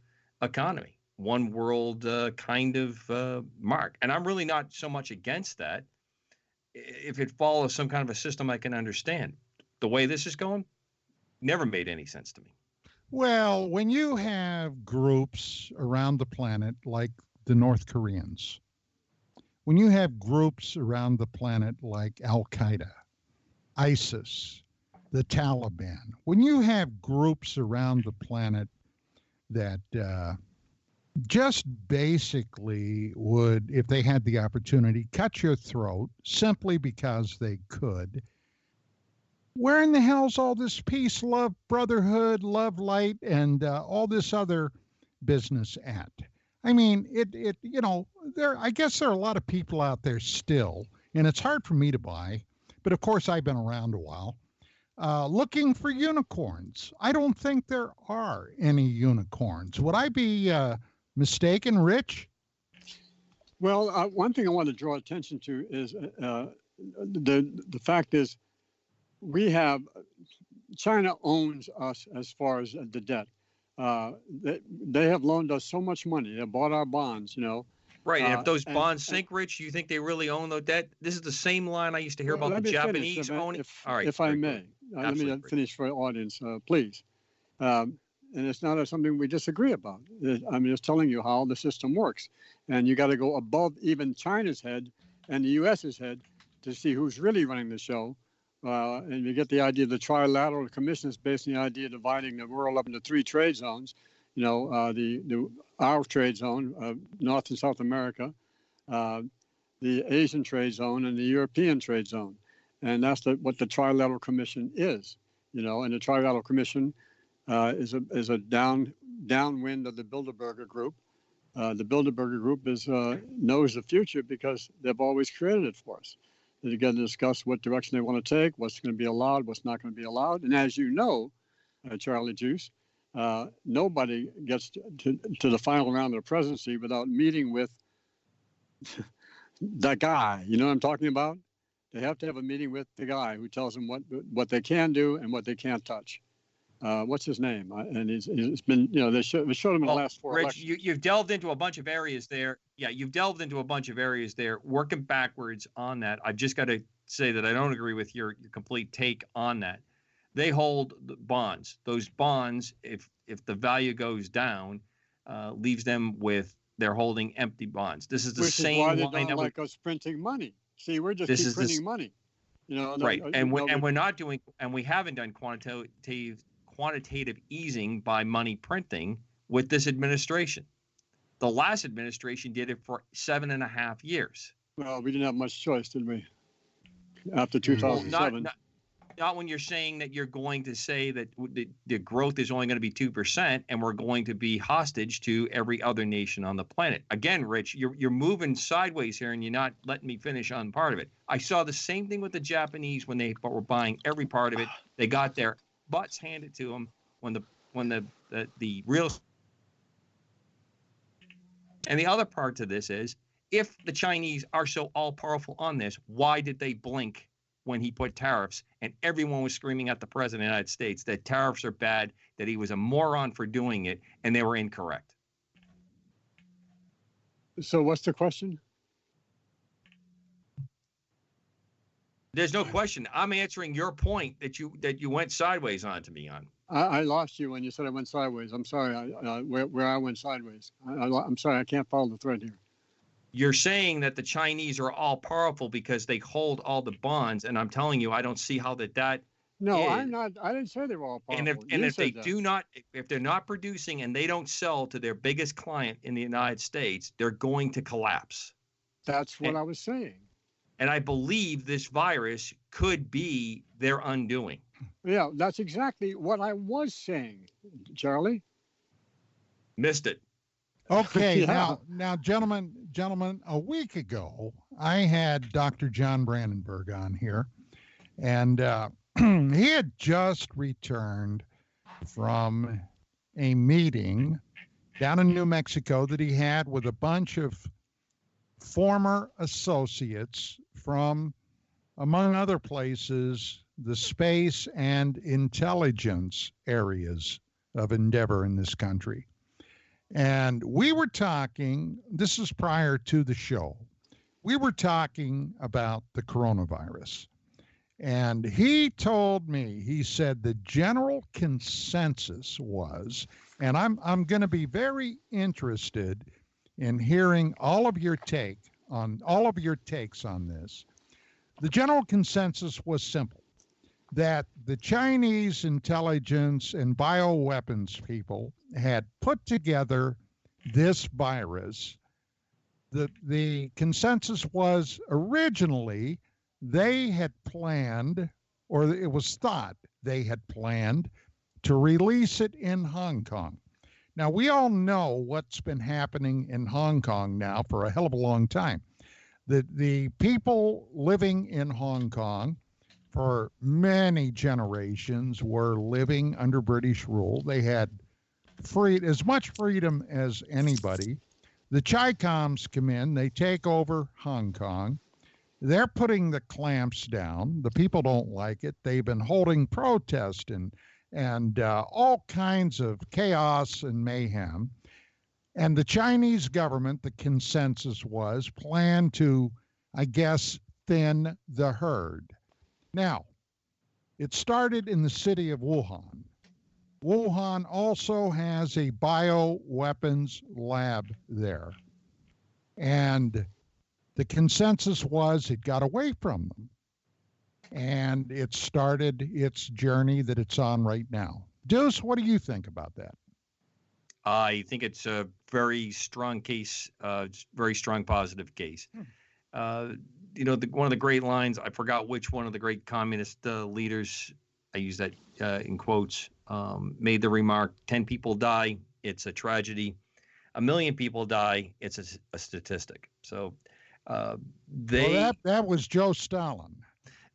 Speaker 5: economy, one world kind of mark. And I'm really not so much against that. If it follows some kind of a system I can understand. The way this is going never made any sense to me.
Speaker 4: Well, when you have groups around the planet like the North Koreans, when you have groups around the planet like Al-Qaeda, ISIS, the Taliban, when you have groups around the planet that just basically would, if they had the opportunity, cut your throat simply because they could, where in the hell's all this peace, love, brotherhood, love, light, and all this other business at? I mean, I guess there are a lot of people out there still, and it's hard for me to buy, but of course I've been around a while, looking for unicorns. I don't think there are any unicorns. Would I be mistaken, Rich?
Speaker 7: Well, one thing I want to draw attention to is the fact is China owns us as far as the debt. They have loaned us so much money. They bought our bonds,
Speaker 5: Right, and if those bonds sink, Rich, you think they really own the debt? This is the same line I used to hear about the Japanese owning.
Speaker 7: All right, if I may, let me finish for the audience, please. And it's not something we disagree about. I'm just telling you how the system works. And you got to go above even China's head and the U.S.'s head to see who's really running the show. And you get the idea. The Trilateral Commission is based on the idea of dividing the world up into 3 trade zones. Our trade zone, North and South America, the Asian trade zone, and the European trade zone. And that's what the Trilateral Commission is. And the Trilateral Commission is a downwind of the Bilderberger Group. The Bilderberger Group knows the future because they've always created it for us. They're going to discuss what direction they want to take, what's going to be allowed, what's not going to be allowed. And as you know, Charlie Juice, nobody gets to the final round of the presidency without meeting with the guy. You know what I'm talking about? They have to have a meeting with the guy who tells them what they can do and what they can't touch. What's his name? And it's been, they showed him in the last 4
Speaker 14: Rich,
Speaker 7: elections.
Speaker 14: you've delved into a bunch of areas there. Yeah, you've delved into a bunch of areas there. Working backwards on that, I've just got to say that I don't agree with your complete take on that. They hold the bonds. Those bonds, if the value goes down, leaves them with they're holding empty bonds. This is the same
Speaker 7: Which is why
Speaker 14: line
Speaker 7: they don't
Speaker 14: that
Speaker 7: like us printing money. See, we're just keep printing money.
Speaker 14: Right, and we're not doing, and we haven't done quantitative easing by money printing with this administration. The last administration did it for 7.5 years.
Speaker 7: Well, we didn't have much choice, did we? After 2007.
Speaker 14: Not when you're saying that you're going to say that the growth is only going to be 2% and we're going to be hostage to every other nation on the planet. Again, Rich, you're moving sideways here and you're not letting me finish on part of it. I saw the same thing with the Japanese when they were buying every part of it. They got their butts handed to them when the real. And the other part to this is, if the Chinese are so all-powerful on this, why did they blink when he put tariffs and everyone was screaming at the president of the United States that tariffs are bad, that he was a moron for doing it, and they were incorrect?
Speaker 7: So what's the question?
Speaker 14: There's no question. I'm answering your point that you went sideways on to me on.
Speaker 7: I lost you when you said I went sideways. I'm sorry. Where I went sideways. I'm sorry. I can't follow the thread here.
Speaker 14: You're saying that the Chinese are all powerful because they hold all the bonds, and I'm telling you, I don't see how that.
Speaker 7: No,
Speaker 14: is.
Speaker 7: I'm not. I didn't say they were all powerful.
Speaker 14: And if they do not, if they're not producing and they don't sell to their biggest client in the United States, they're going to collapse.
Speaker 7: That's what I was saying.
Speaker 14: And I believe this virus could be their undoing.
Speaker 7: Yeah, that's exactly what I was saying, Charlie.
Speaker 14: Missed it.
Speaker 4: Okay,
Speaker 7: Yeah.
Speaker 4: now, gentlemen, a week ago, I had Dr. John Brandenburg on here, and he had just returned from a meeting down in New Mexico that he had with a bunch of former associates from, among other places, the space and intelligence areas of endeavor in this country. And we were talking, this is prior to the show, we were talking about the coronavirus. And he told me, he said the general consensus was, and I'm going to be very interested in hearing all of your takes on this. The general consensus was simple, that the Chinese intelligence and bioweapons people had put together this virus. The consensus was originally they had planned, or it was thought they had planned, to release it in Hong Kong. Now, we all know what's been happening in Hong Kong now for a hell of a long time. The people living in Hong Kong for many generations were living under British rule. They had as much freedom as anybody. The Chi-Coms come in, they take over Hong Kong. They're putting the clamps down. The people don't like it. They've been holding protests and all kinds of chaos and mayhem. And the Chinese government, the consensus was, planned to, I guess, thin the herd. Now, it started in the city of Wuhan. Wuhan also has a bioweapons lab there. And the consensus was it got away from them. and it started its journey that it's on right now. Deuce, what do you think about that?
Speaker 14: I think it's a very strong case, very strong positive case. One of the great lines, I forgot which one of the great communist leaders, I use that in quotes, made the remark, 10 people die, it's a tragedy. 1 million people die, it's a statistic. So
Speaker 4: that was Joe Stalin.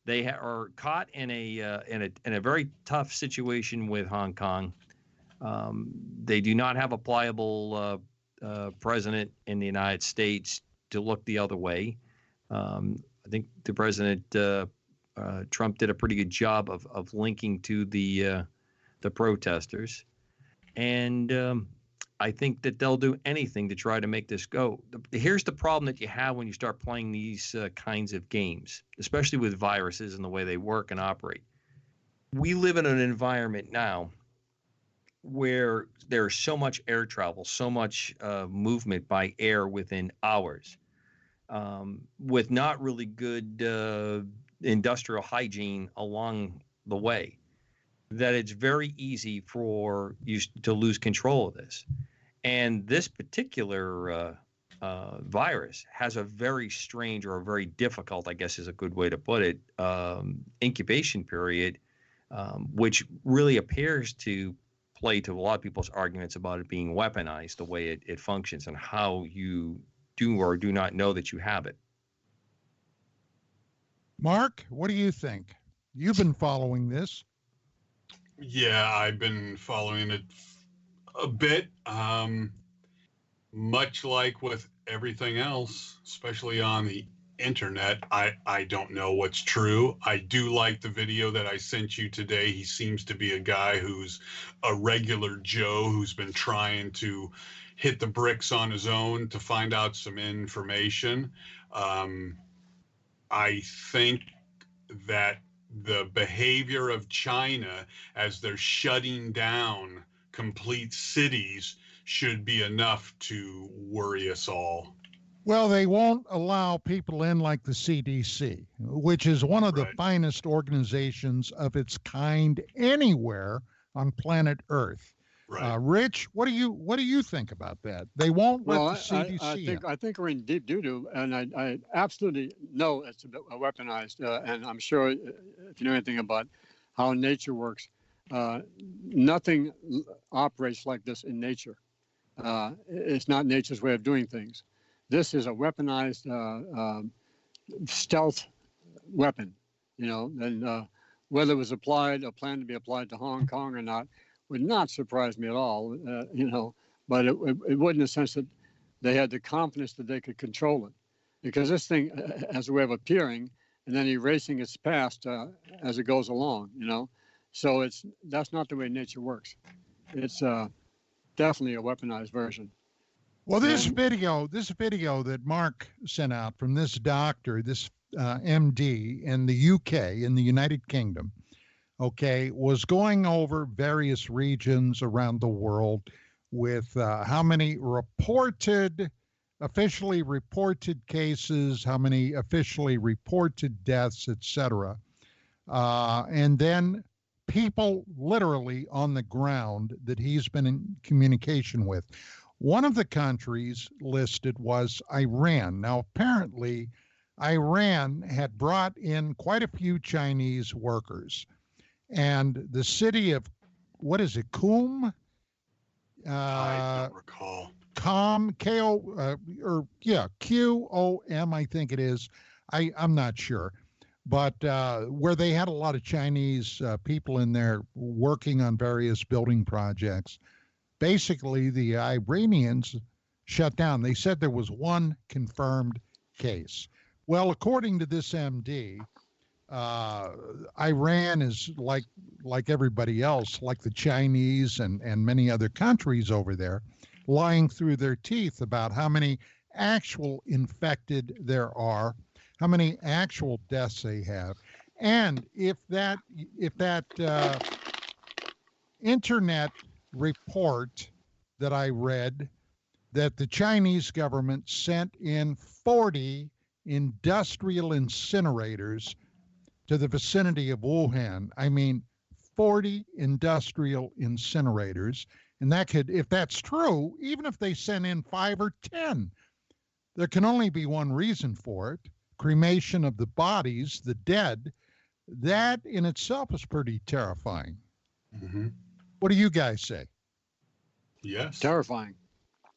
Speaker 14: They are caught in a very tough situation with Hong Kong. They do not have a pliable president in the United States to look the other way. I think the president Trump did a pretty good job of linking to the protesters, and I think that they'll do anything to try to make this go. Here's the problem that you have when you start playing these kinds of games, especially with viruses and the way they work and operate. We live in an environment now where there's so much air travel, so much movement by air within hours, with not really good industrial hygiene along the way, that it's very easy for you to lose control of this. And this particular virus has a very strange, or a very difficult, I guess is a good way to put it, incubation period, which really appears to play to a lot of people's arguments about it being weaponized, the way it functions, and how you do or do not know that you have it.
Speaker 4: Mark, what do you think? You've been following this.
Speaker 6: Yeah, I've been following it a bit. Much like with everything else, especially on the internet, I don't know what's true. I do like the video that I sent you today. He seems to be a guy who's a regular Joe who's been trying to hit the bricks on his own to find out some information. I think that the behavior of China as they're shutting down complete cities should be enough to worry us all.
Speaker 4: Well, they won't allow people in like the CDC, which is one of the finest organizations of its kind anywhere on planet Earth.
Speaker 6: Right.
Speaker 4: Rich, what do you think about that? They won't let the CDC.
Speaker 7: I think we're in deep doo-doo, and I absolutely know it's a bit weaponized. And I'm sure if you know anything about how nature works, nothing operates like this in nature. It's not nature's way of doing things. This is a weaponized stealth weapon, and whether it was applied or planned to be applied to Hong Kong or not would not surprise me at all, but it would in the sense that they had the confidence that they could control it, because this thing has a way of appearing and then erasing its past as it goes along, so that's not the way nature works. It's definitely a weaponized version.
Speaker 4: Well, this video that Mark sent out from this doctor, this MD in the UK, in the United Kingdom, was going over various regions around the world with how many officially reported cases, how many officially reported deaths, etc. And then people literally on the ground that he's been in communication with. One of the countries listed was Iran. Now, apparently, Iran had brought in quite a few Chinese workers. And the city of, Qom?
Speaker 6: I don't recall.
Speaker 4: QOM, I think it is. I'm not sure. But where they had a lot of Chinese people in there working on various building projects. Basically, the Iranians shut down. They said there was one confirmed case. Well, according to this MD, Iran is like everybody else, like the Chinese and many other countries over there, lying through their teeth about how many actual infected there are, how many actual deaths they have. And if that internet report that I read that the Chinese government sent in 40 industrial incinerators to the vicinity of Wuhan. I mean, 40 industrial incinerators. And that could, if that's true, even if they send in 5 or 10, there can only be one reason for it: cremation of the bodies, the dead. That in itself is pretty terrifying.
Speaker 6: Mm-hmm.
Speaker 4: What do you guys say?
Speaker 6: Yes.
Speaker 7: Terrifying.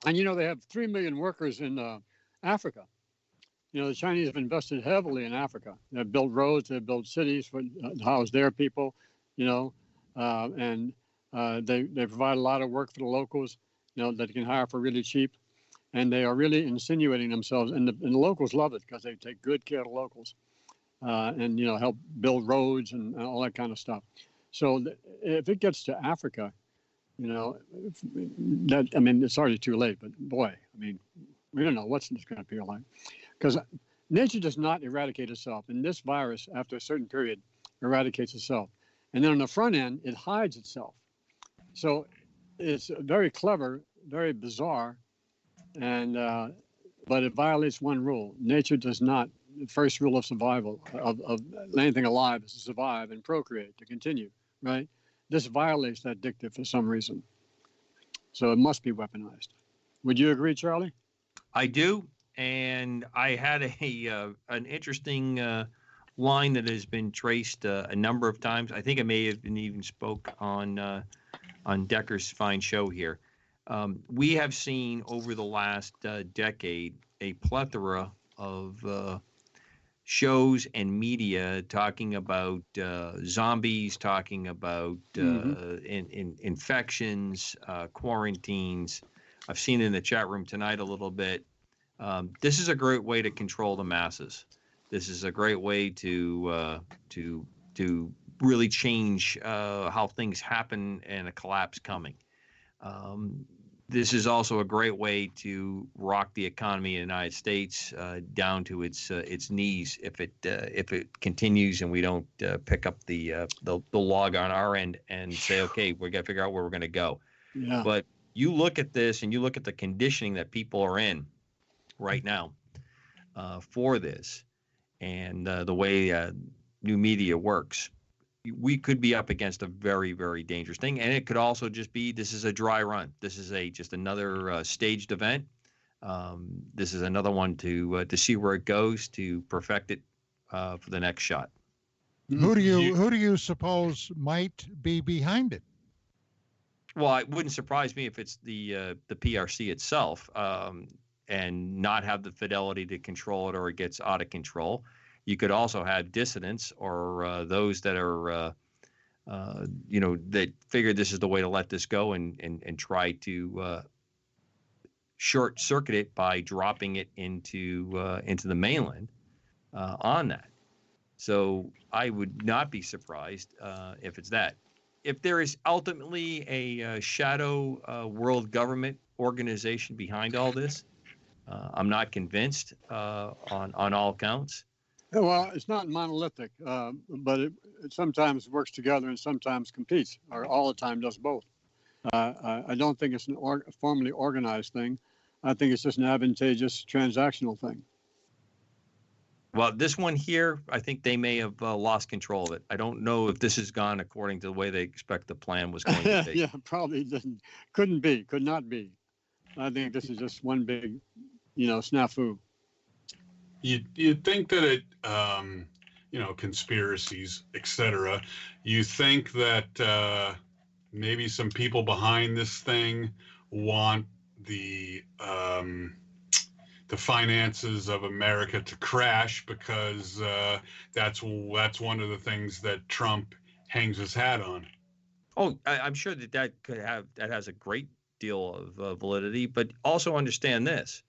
Speaker 7: And they have 3 million workers in Africa. The Chinese have invested heavily in Africa. They've built roads, they've built cities for house their people, and they provide a lot of work for the locals, that they can hire for really cheap. And they are really insinuating themselves, and the locals love it because they take good care of the locals, and help build roads and all that kind of stuff. So if it gets to Africa, it's already too late. But boy, we don't know what's it's going to feel like, because nature does not eradicate itself, and this virus, after a certain period, eradicates itself, and then on the front end, it hides itself. So it's very clever, very bizarre. And but it violates one rule. Nature does not. The first rule of survival of anything alive is to survive and procreate, to continue, right? This violates that dictate for some reason. So it must be weaponized. Would you agree, Charlie?
Speaker 14: I do, and I had an interesting line that has been traced a number of times. I think I may have been even spoke on Decker's fine show here. We have seen over the last decade a plethora of shows and media talking about zombies, talking about infections, quarantines. I've seen it in the chat room tonight a little bit. This is a great way to control the masses. This is a great way to really change how things happen and a collapse coming. This is also a great way to rock the economy in the United States down to its knees if it continues and we don't pick up the log on our end and say, okay, we got to figure out where we're going to go.
Speaker 7: Yeah.
Speaker 14: But you look at this and you look at the conditioning that people are in right now for this, and the way new media works. We could be up against a very, very dangerous thing. And it could also just be, this is a dry run. This is just another staged event. This is another one to see where it goes, to perfect it for the next shot.
Speaker 4: Who do you suppose might be behind it?
Speaker 14: Well, it wouldn't surprise me if it's the PRC itself, and not have the fidelity to control it, or it gets out of control. You could also have dissidents, or those that are, that figure this is the way to let this go and try to short circuit it by dropping it into the mainland on that. So I would not be surprised if it's that. If there is ultimately a shadow world government organization behind all this, I'm not convinced on all counts.
Speaker 7: Well, it's not monolithic, but it sometimes works together and sometimes competes, or all the time does both. I don't think it's a formally organized thing. I think it's just an advantageous transactional thing.
Speaker 14: Well, this one here, I think they may have lost control of it. I don't know if this has gone according to the way they expect the plan was going to be.
Speaker 7: Yeah, probably didn't. Could not be. I think this is just one big, snafu.
Speaker 6: You'd think that it, conspiracies, etc. You think that maybe some people behind this thing want the finances of America to crash, because that's one of the things that Trump hangs his hat on.
Speaker 14: Oh, I'm sure that has a great deal of validity, but also understand this.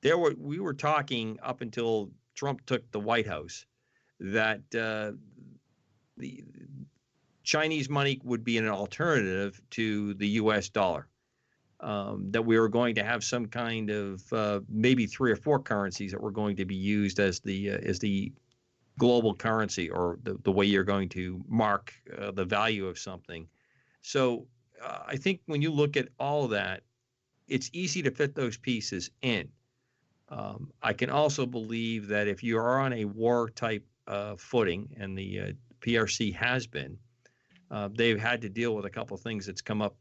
Speaker 14: We were talking up until Trump took the White House that the Chinese money would be an alternative to the U.S. dollar. That we were going to have some kind of maybe 3 or 4 currencies that were going to be used as the global currency, or the way you're going to mark the value of something. So I think when you look at all of that, it's easy to fit those pieces in. I can also believe that if you are on a war type footing, and the PRC has been. They've had to deal with a couple of things that's come up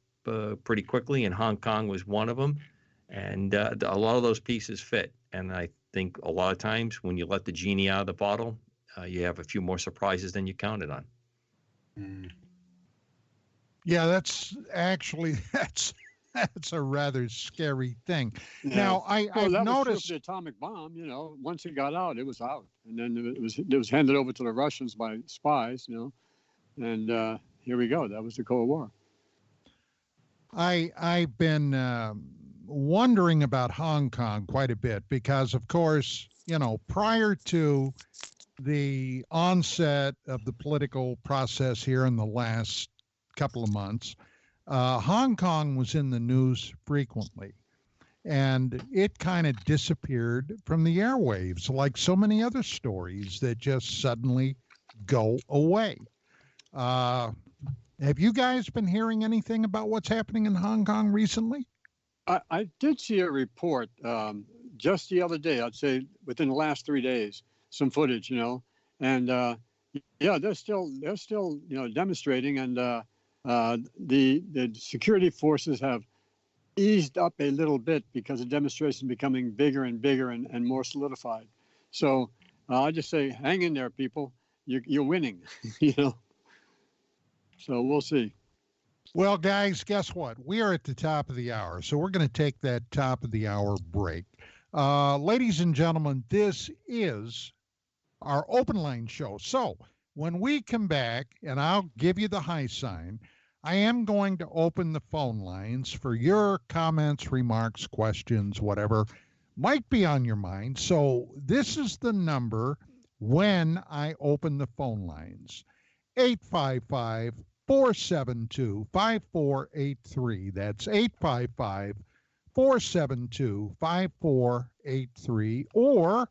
Speaker 14: pretty quickly, and Hong Kong was one of them. And a lot of those pieces fit. And I think a lot of times when you let the genie out of the bottle, you have a few more surprises than you counted on.
Speaker 4: Yeah, that's a rather scary thing.
Speaker 7: Yeah.
Speaker 4: Now, I've noticed
Speaker 7: the atomic bomb. Once it got out, it was out, and then it was handed over to the Russians by spies. And here we go. That was the Cold War.
Speaker 4: I've been wondering about Hong Kong quite a bit because, of course, prior to the onset of the political process here in the last couple of months, Hong Kong was in the news frequently, and it kind of disappeared from the airwaves like so many other stories that just suddenly go away. Have you guys been hearing anything about what's happening in Hong Kong recently?
Speaker 7: I did see a report just the other day, I'd say within the last 3 days, some footage, and yeah, they're still demonstrating, and the security forces have eased up a little bit because the demonstration is becoming bigger and bigger and more solidified. So I just say, hang in there, people. You're winning, So we'll see.
Speaker 4: Well, guys, guess what? We are at the top of the hour, so we're going to take that top of the hour break. Ladies and gentlemen, this is our open line show. So when we come back, and I'll give you the high sign, I am going to open the phone lines for your comments, remarks, questions, whatever might be on your mind. So this is the number when I open the phone lines. 855-472-5483. That's 855-472-5483 or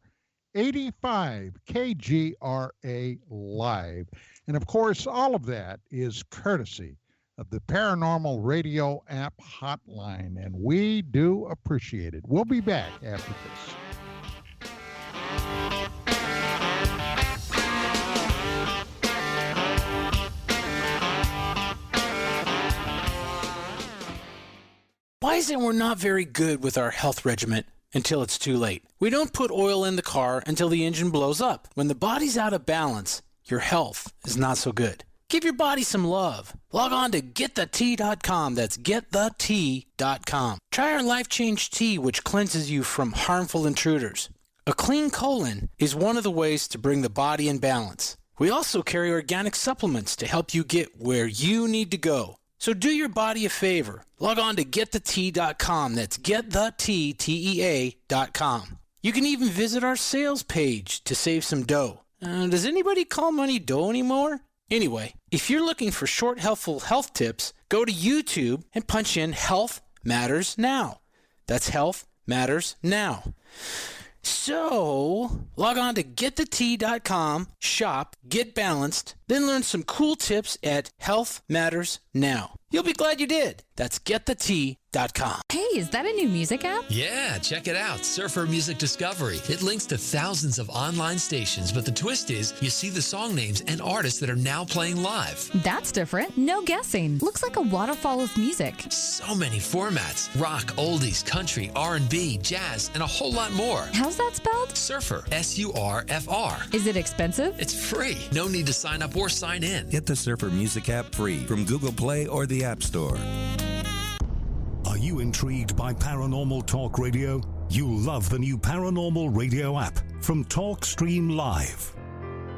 Speaker 4: 85 KGRA Live. And of course, all of that is courtesy of the Paranormal Radio app hotline, and we do appreciate it. We'll be back after this.
Speaker 8: Why is it we're not very good with our health regimen until it's too late? We don't put oil in the car until the engine blows up. When the body's out of balance, your health is not so good. Give your body some love. Log on to GetTheT.com. That's GetTheT.com. Try our Life Change Tea, which cleanses you from harmful intruders. A clean colon is one of the ways to bring the body in balance. We also carry organic supplements to help you get where you need to go. So do your body a favor. Log on to GetTheT.com. That's GetTheT.com. You can even visit our sales page to save some dough. Does anybody call money dough anymore? Anyway, if you're looking for short, helpful health tips, go to YouTube and punch in Health Matters Now. That's Health Matters Now. So, log on to GetTheT.com, shop, get balanced, then learn some cool tips at Health Matters Now. You'll be glad you did. That's GetTheT.com.
Speaker 15: Hey, is that a new music app?
Speaker 16: Yeah, check it out. Surfer Music Discovery. It links to thousands of online stations, but the twist is you see the song names and artists that are now playing live.
Speaker 15: That's different. No guessing. Looks like a waterfall of music.
Speaker 16: So many formats. Rock, oldies, country, R&B, jazz, and a whole lot more.
Speaker 15: How's that spelled?
Speaker 16: Surfer. S-U-R-F-R.
Speaker 15: Is it expensive?
Speaker 16: It's free. No need to sign up or sign in.
Speaker 17: Get the Surfer Music app free from Google Play or the App Store.
Speaker 18: Are you intrigued by Paranormal Talk Radio? You'll love the new Paranormal Radio app from TalkStream Live.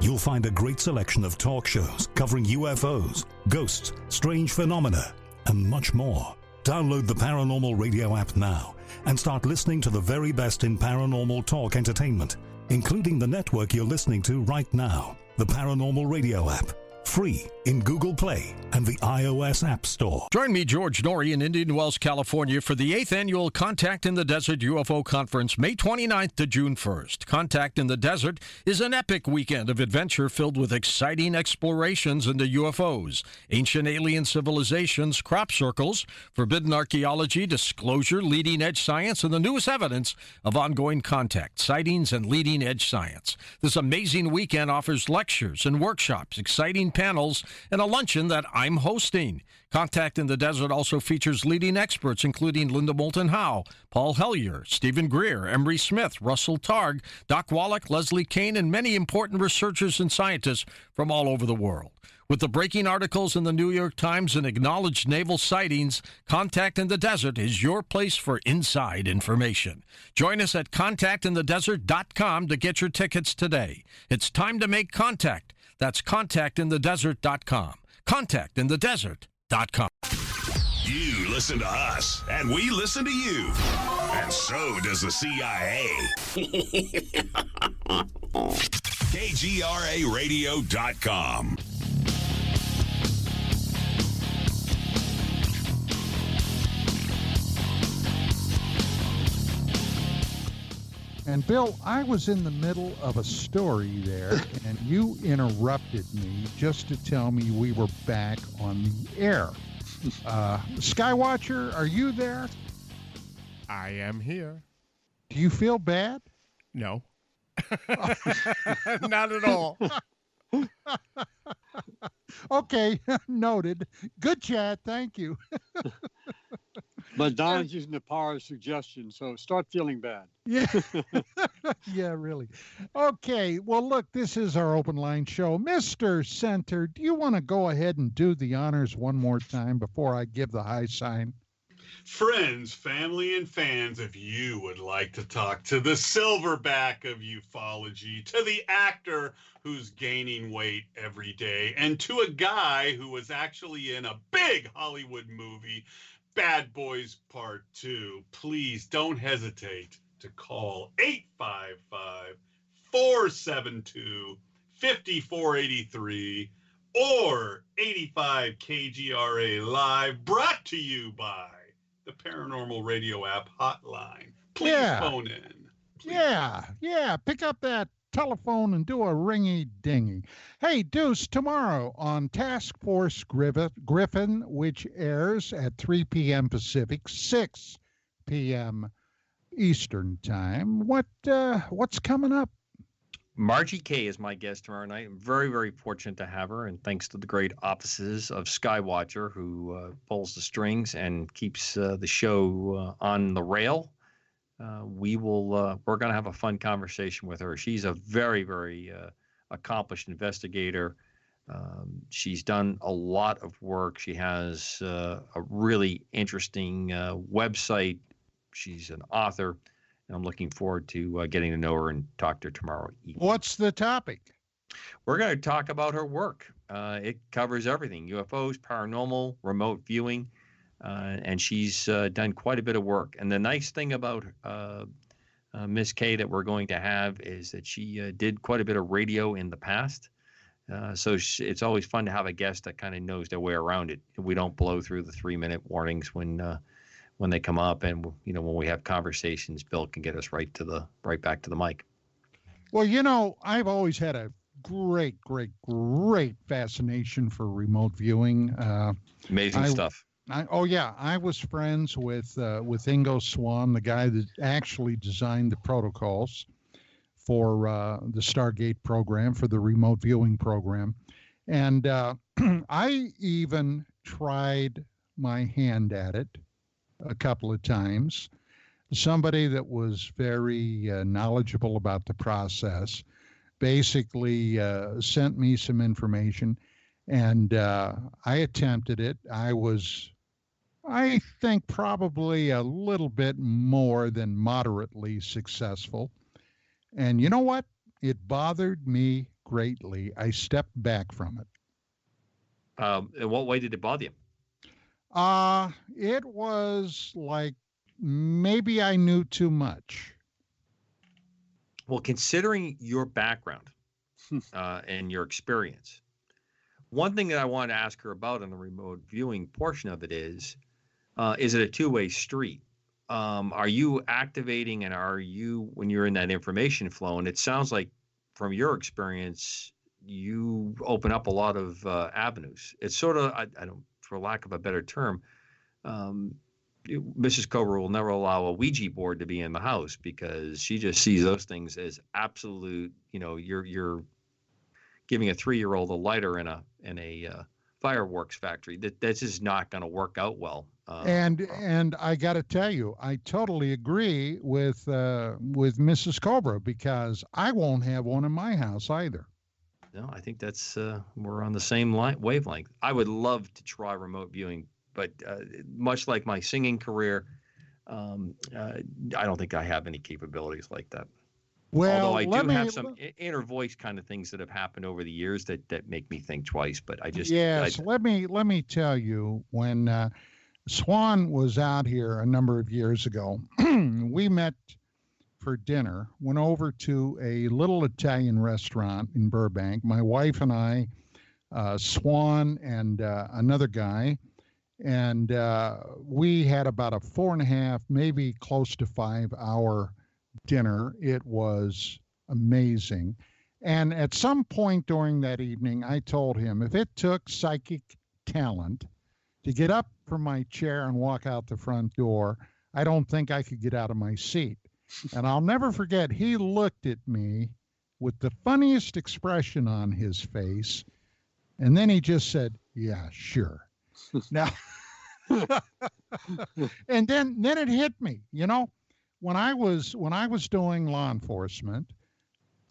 Speaker 18: You'll find a great selection of talk shows covering UFOs, ghosts, strange phenomena, and much more. Download the Paranormal Radio app now and start listening to the very best in paranormal talk entertainment, including the network you're listening to right now, the Paranormal Radio app. free in Google Play and the iOS App Store.
Speaker 11: Join me, George Norrie, in Indian Wells, California for the 8th Annual Contact in the Desert UFO Conference, May 29th to June 1st. Contact in the Desert is an epic weekend of adventure filled with exciting explorations into UFOs, ancient alien civilizations, crop circles, forbidden archaeology, disclosure, leading-edge science, and the newest evidence of ongoing contact, sightings, and leading-edge science. This amazing weekend offers lectures and workshops, exciting panels, and a luncheon that I'm hosting. Contact in the Desert also features leading experts including Linda Moulton Howe, Paul Hellyer, Stephen Greer, Emery Smith, Russell Targ, Doc Wallach, Leslie Kane, and many important researchers and scientists from all over the world. With the breaking articles in the New York Times and acknowledged naval sightings, Contact in the Desert is your place for inside information. Join us at contactinthedesert.com to get your tickets today. It's time to make contact. That's contactinthedesert.com. Contactinthedesert.com.
Speaker 12: You listen to us, and we listen to you. And so does the CIA. KGRAradio.com.
Speaker 4: And Bill, I was in the middle of a story there, and you interrupted me just to tell me we were back on the air. Skywatcher, are you there?
Speaker 19: I am here.
Speaker 4: Do you feel bad?
Speaker 19: No. Not at all.
Speaker 4: Okay, noted. Good chat. Thank you.
Speaker 7: But Don's using the power of suggestion, so start feeling bad.
Speaker 4: Yeah. Yeah, really. Okay, well, look, this is our open line show. Mr. Center, do you want to go ahead and do the honors one more time before I give the high sign?
Speaker 6: Friends, family, and fans, if you would like to talk to the silverback of ufology, to the actor who's gaining weight every day, and to a guy who was actually in a big Hollywood movie, Bad Boys Part 2, please don't hesitate to call 855-472-5483 or 85 KGRA Live, brought to you by the Paranormal Radio app hotline. Please phone in. Please.
Speaker 4: Yeah. Pick up that telephone and do a ringy-dingy. Hey, Deuce, tomorrow on Task Force Griffin, which airs at 3 p.m. Pacific, 6 p.m. Eastern Time. What's coming up?
Speaker 5: Margie Kay is my guest tomorrow night. I'm very, very fortunate to have her, and thanks to the great offices of Skywatcher, who pulls the strings and keeps the show on the rail. We're going to have a fun conversation with her. She's a very, very accomplished investigator. She's done a lot of work. She has a really interesting website. She's an author. I'm looking forward to getting to know her and talk to her tomorrow evening.
Speaker 4: What's the topic?
Speaker 5: We're going to talk about her work. It covers everything: UFOs, paranormal, remote viewing, and she's done quite a bit of work. And the nice thing about Miss Kay that we're going to have is that she did quite a bit of radio in the past. So it's always fun to have a guest that kind of knows their way around it. We don't blow through the 3-minute warnings when they come up, and when we have conversations, Bill can get us right back to the mic.
Speaker 4: Well, I've always had a great fascination for remote viewing.
Speaker 5: Amazing stuff.
Speaker 4: I was friends with Ingo Swann, the guy that actually designed the protocols for the Stargate program, for the remote viewing program, and I even tried my hand at it a couple of times. Somebody that was very knowledgeable about the process basically sent me some information, and I attempted it. I think probably a little bit more than moderately successful. And you know what? It bothered me greatly. I stepped back from it.
Speaker 5: In what way did it bother you?
Speaker 4: It was like maybe I knew too much.
Speaker 5: Well, considering your background and your experience,
Speaker 14: One thing that I wanted to ask her about on the remote viewing portion of it is it a two-way street? Are you activating, and are you, when you're in that information flow, and it sounds like from your experience, you open up a lot of avenues. It's sort of, I don't, for lack of a better term, Mrs. Cobra will never allow a Ouija board to be in the house because she just sees those things as absolute, you're giving a 3-year-old a lighter in a fireworks factory. That's just not going to work out well.
Speaker 4: And I got to tell you, I totally agree with Mrs. Cobra, because I won't have one in my house either.
Speaker 14: No, I think that's we're on the same wavelength. I would love to try remote viewing, but much like my singing career, I don't think I have any capabilities like that.
Speaker 4: Well,
Speaker 14: although I do have some inner voice kind of things that have happened over the years that make me think twice. But I just
Speaker 4: let me tell you, when Swan was out here a number of years ago, we met for dinner, went over to a little Italian restaurant in Burbank. My wife and I, Swan and another guy, and we had about a 4.5, maybe close to 5-hour dinner. It was amazing. And at some point during that evening, I told him if it took psychic talent to get up from my chair and walk out the front door, I don't think I could get out of my seat. And I'll never forget, he looked at me with the funniest expression on his face, and then he just said, "Yeah, sure." Now, and then it hit me, when I was doing law enforcement,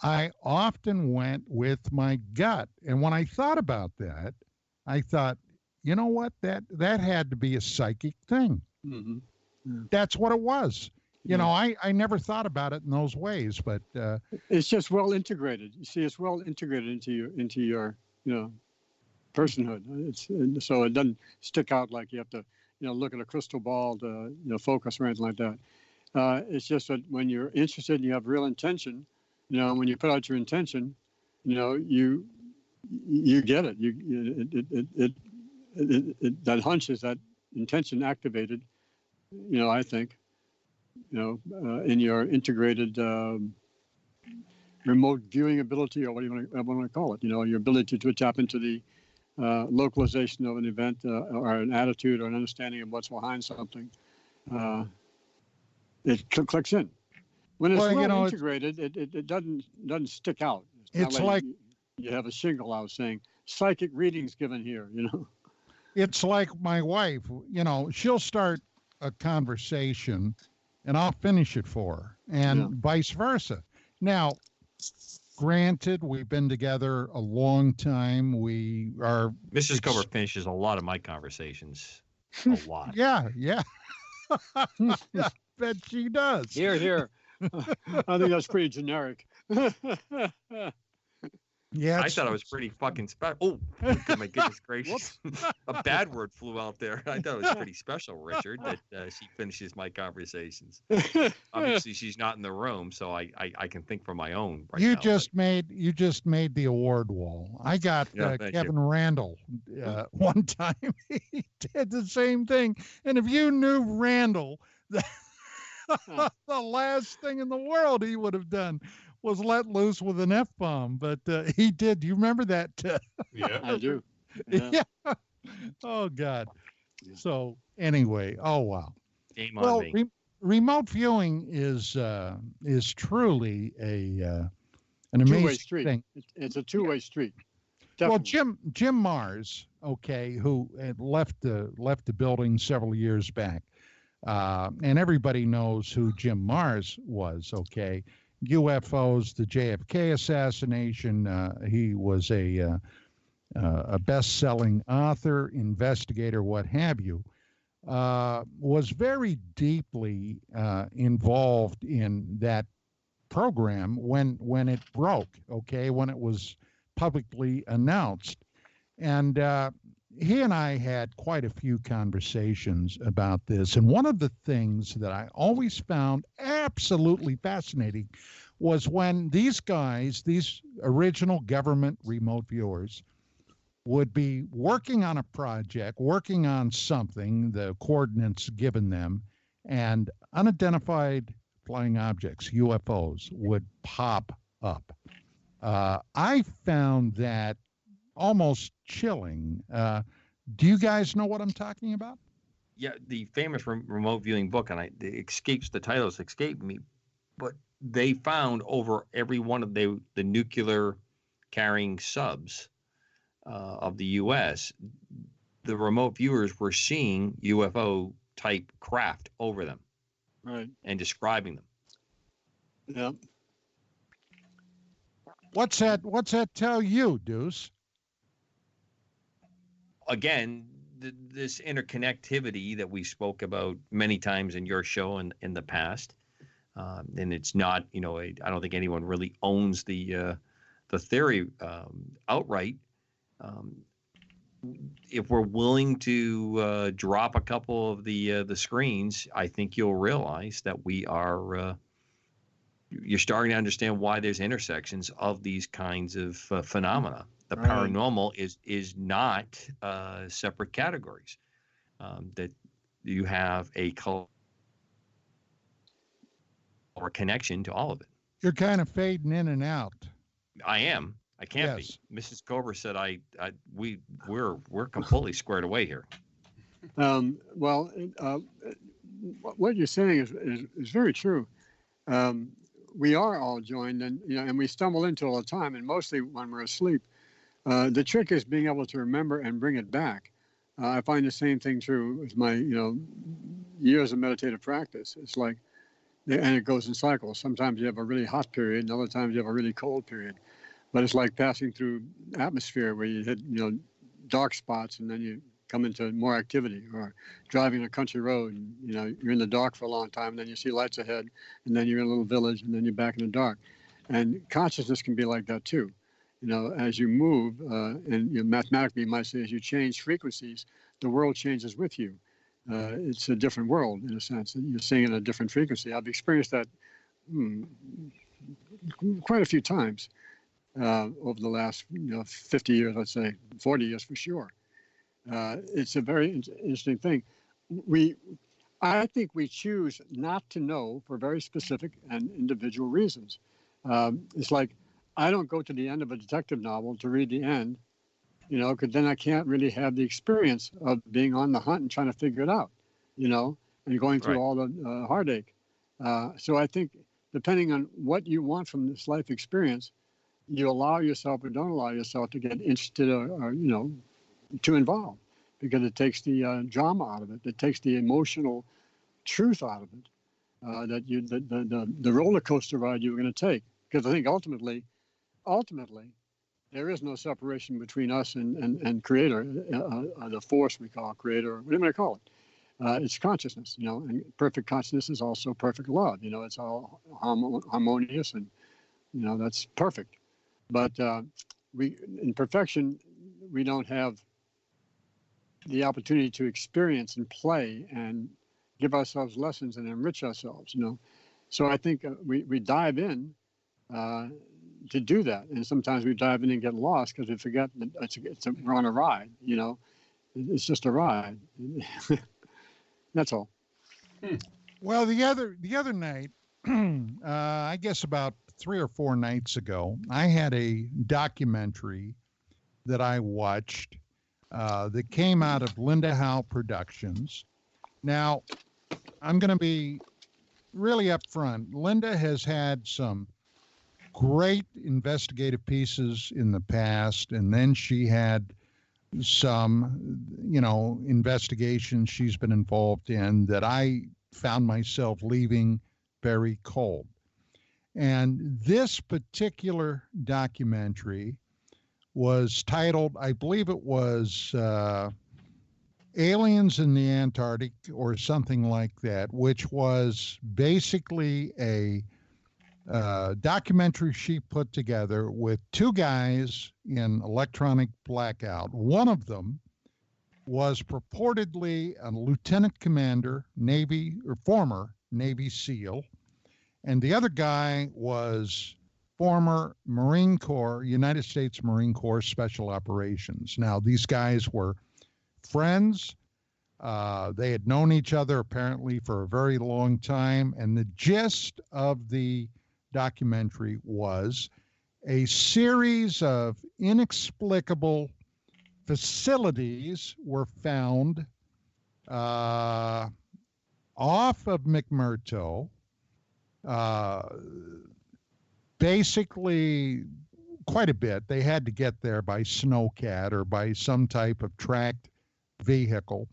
Speaker 4: I often went with my gut. And when I thought about that, I thought, you know what, that had to be a psychic thing.
Speaker 7: Mm-hmm. Yeah.
Speaker 4: That's what it was. I never thought about it in those ways, but
Speaker 7: it's just well integrated. You see, it's well integrated into your personhood. So it doesn't stick out like you have to look at a crystal ball to focus or anything like that. It's just that when you're interested and you have real intention, when you put out your intention, you get it. That hunch is that intention activated. I think. In your integrated remote viewing ability, or what do you want to call it? Your ability to tap into the localization of an event or an attitude or an understanding of what's behind something. It clicks in. When it's integrated, it doesn't stick out.
Speaker 4: It's like
Speaker 7: you have a shingle out saying psychic readings given here.
Speaker 4: It's like my wife. She'll start a conversation, and I'll finish it for her, and vice versa. Now, granted, we've been together a long time. We are.
Speaker 14: Mrs. Cobra finishes a lot of my conversations. A lot.
Speaker 4: Yeah. I bet she does.
Speaker 7: Here. I think that's pretty generic.
Speaker 4: Yeah,
Speaker 14: I thought I was pretty fucking special. Oh, my goodness gracious. A bad word flew out there. I thought it was pretty special, Richard, that she finishes my conversations. Obviously, she's not in the room, so I can think for my own right
Speaker 4: you
Speaker 14: now.
Speaker 4: Just made the award wall. I got Kevin Randall one time. He did the same thing. And if you knew Randall, the last thing in the world he would have done was let loose with an F-bomb, but he did. Do you remember that?
Speaker 7: Yeah, I do.
Speaker 4: Yeah. Oh God. So anyway, oh wow.
Speaker 14: Game on me.
Speaker 4: Remote viewing is truly an amazing
Speaker 7: two-way street.
Speaker 4: Thing.
Speaker 7: It's a two-way street.
Speaker 4: Definitely. Well, Jim Mars, who had left the building several years back, and everybody knows who Jim Mars was. UFOs, the JFK assassination. He was a best-selling author, investigator, what have you. Was very deeply involved in that program when it broke. When it was publicly announced, and he and I had quite a few conversations about this. And one of the things that I always found absolutely fascinating was when these guys, these original government remote viewers, would be working on a project, working on something, the coordinates given them, and unidentified flying objects, UFOs, would pop up. I found that almost chilling. Do you guys know what I'm talking about?
Speaker 14: Yeah, the famous remote viewing book, and the titles escape me, but they found over every one of the nuclear carrying subs of the U.S., the remote viewers were seeing UFO type craft over them,
Speaker 7: right,
Speaker 14: and describing them.
Speaker 7: Yep.
Speaker 4: What's that tell you, Deuce?
Speaker 14: Again, this interconnectivity that we spoke about many times in your show and in the past, and it's not, I don't think anyone really owns the theory outright. If we're willing to drop a couple of the screens, I think you'll realize that we are. You're starting to understand why there's intersections of these kinds of phenomena. The paranormal is not separate categories. That you have or connection to all of it.
Speaker 4: You're kind of fading in and out.
Speaker 14: I am. I can't be. Mrs. Cobra said we're completely squared away here.
Speaker 7: What you're saying is very true. We are all joined, and we stumble into it all the time, and mostly when we're asleep. The trick is being able to remember and bring it back. I find the same thing true with my years of meditative practice. It's like, and it goes in cycles. Sometimes you have a really hot period, and other times you have a really cold period. But it's like passing through atmosphere where you hit dark spots, and then you come into more activity, or driving a country road, and you're in the dark for a long time, and then you see lights ahead, and then you're in a little village, and then you're back in the dark. And consciousness can be like that too. As you move, and mathematically you might say, as you change frequencies, the world changes with you. It's a different world in a sense. You're seeing in a different frequency. I've experienced that quite a few times over the last 50 years, let's say 40 years for sure. It's a very interesting thing. I think we choose not to know for very specific and individual reasons. It's like, I don't go to the end of a detective novel to read the end, because then I can't really have the experience of being on the hunt and trying to figure it out, and going through all the heartache. So I think depending on what you want from this life experience, you allow yourself or don't allow yourself to get interested or too involved, because it takes the drama out of it. It takes the emotional truth out of it, the roller coaster ride you're going to take. Because I think ultimately, there is no separation between us and Creator, the force we call Creator, whatever you want to call it. It's consciousness, and perfect consciousness is also perfect love. It's all harmonious, and that's perfect. But in perfection, we don't have the opportunity to experience and play and give ourselves lessons and enrich ourselves. So I think we dive in to do that, and sometimes we dive in and get lost because we forget that we're on a ride. It's just a ride. That's all.
Speaker 4: Well, the other night, I guess about 3 or 4 nights ago, I had a documentary that I watched that came out of Linda Howe Productions. Now, I'm going to be really upfront. Linda has had some great investigative pieces in the past, and then she had some, investigations she's been involved in that I found myself leaving very cold. And this particular documentary was titled, I believe it was Aliens in the Antarctic or something like that, which was basically a documentary she put together with 2 guys in electronic blackout. One of them was purportedly a lieutenant commander, Navy or former Navy SEAL, and the other guy was former Marine Corps, United States Marine Corps Special Operations. Now, these guys were friends. They had known each other apparently for a very long time. And the gist of the documentary was a series of inexplicable facilities were found off of McMurdo, basically quite a bit. They had to get there by snowcat or by some type of tracked vehicle.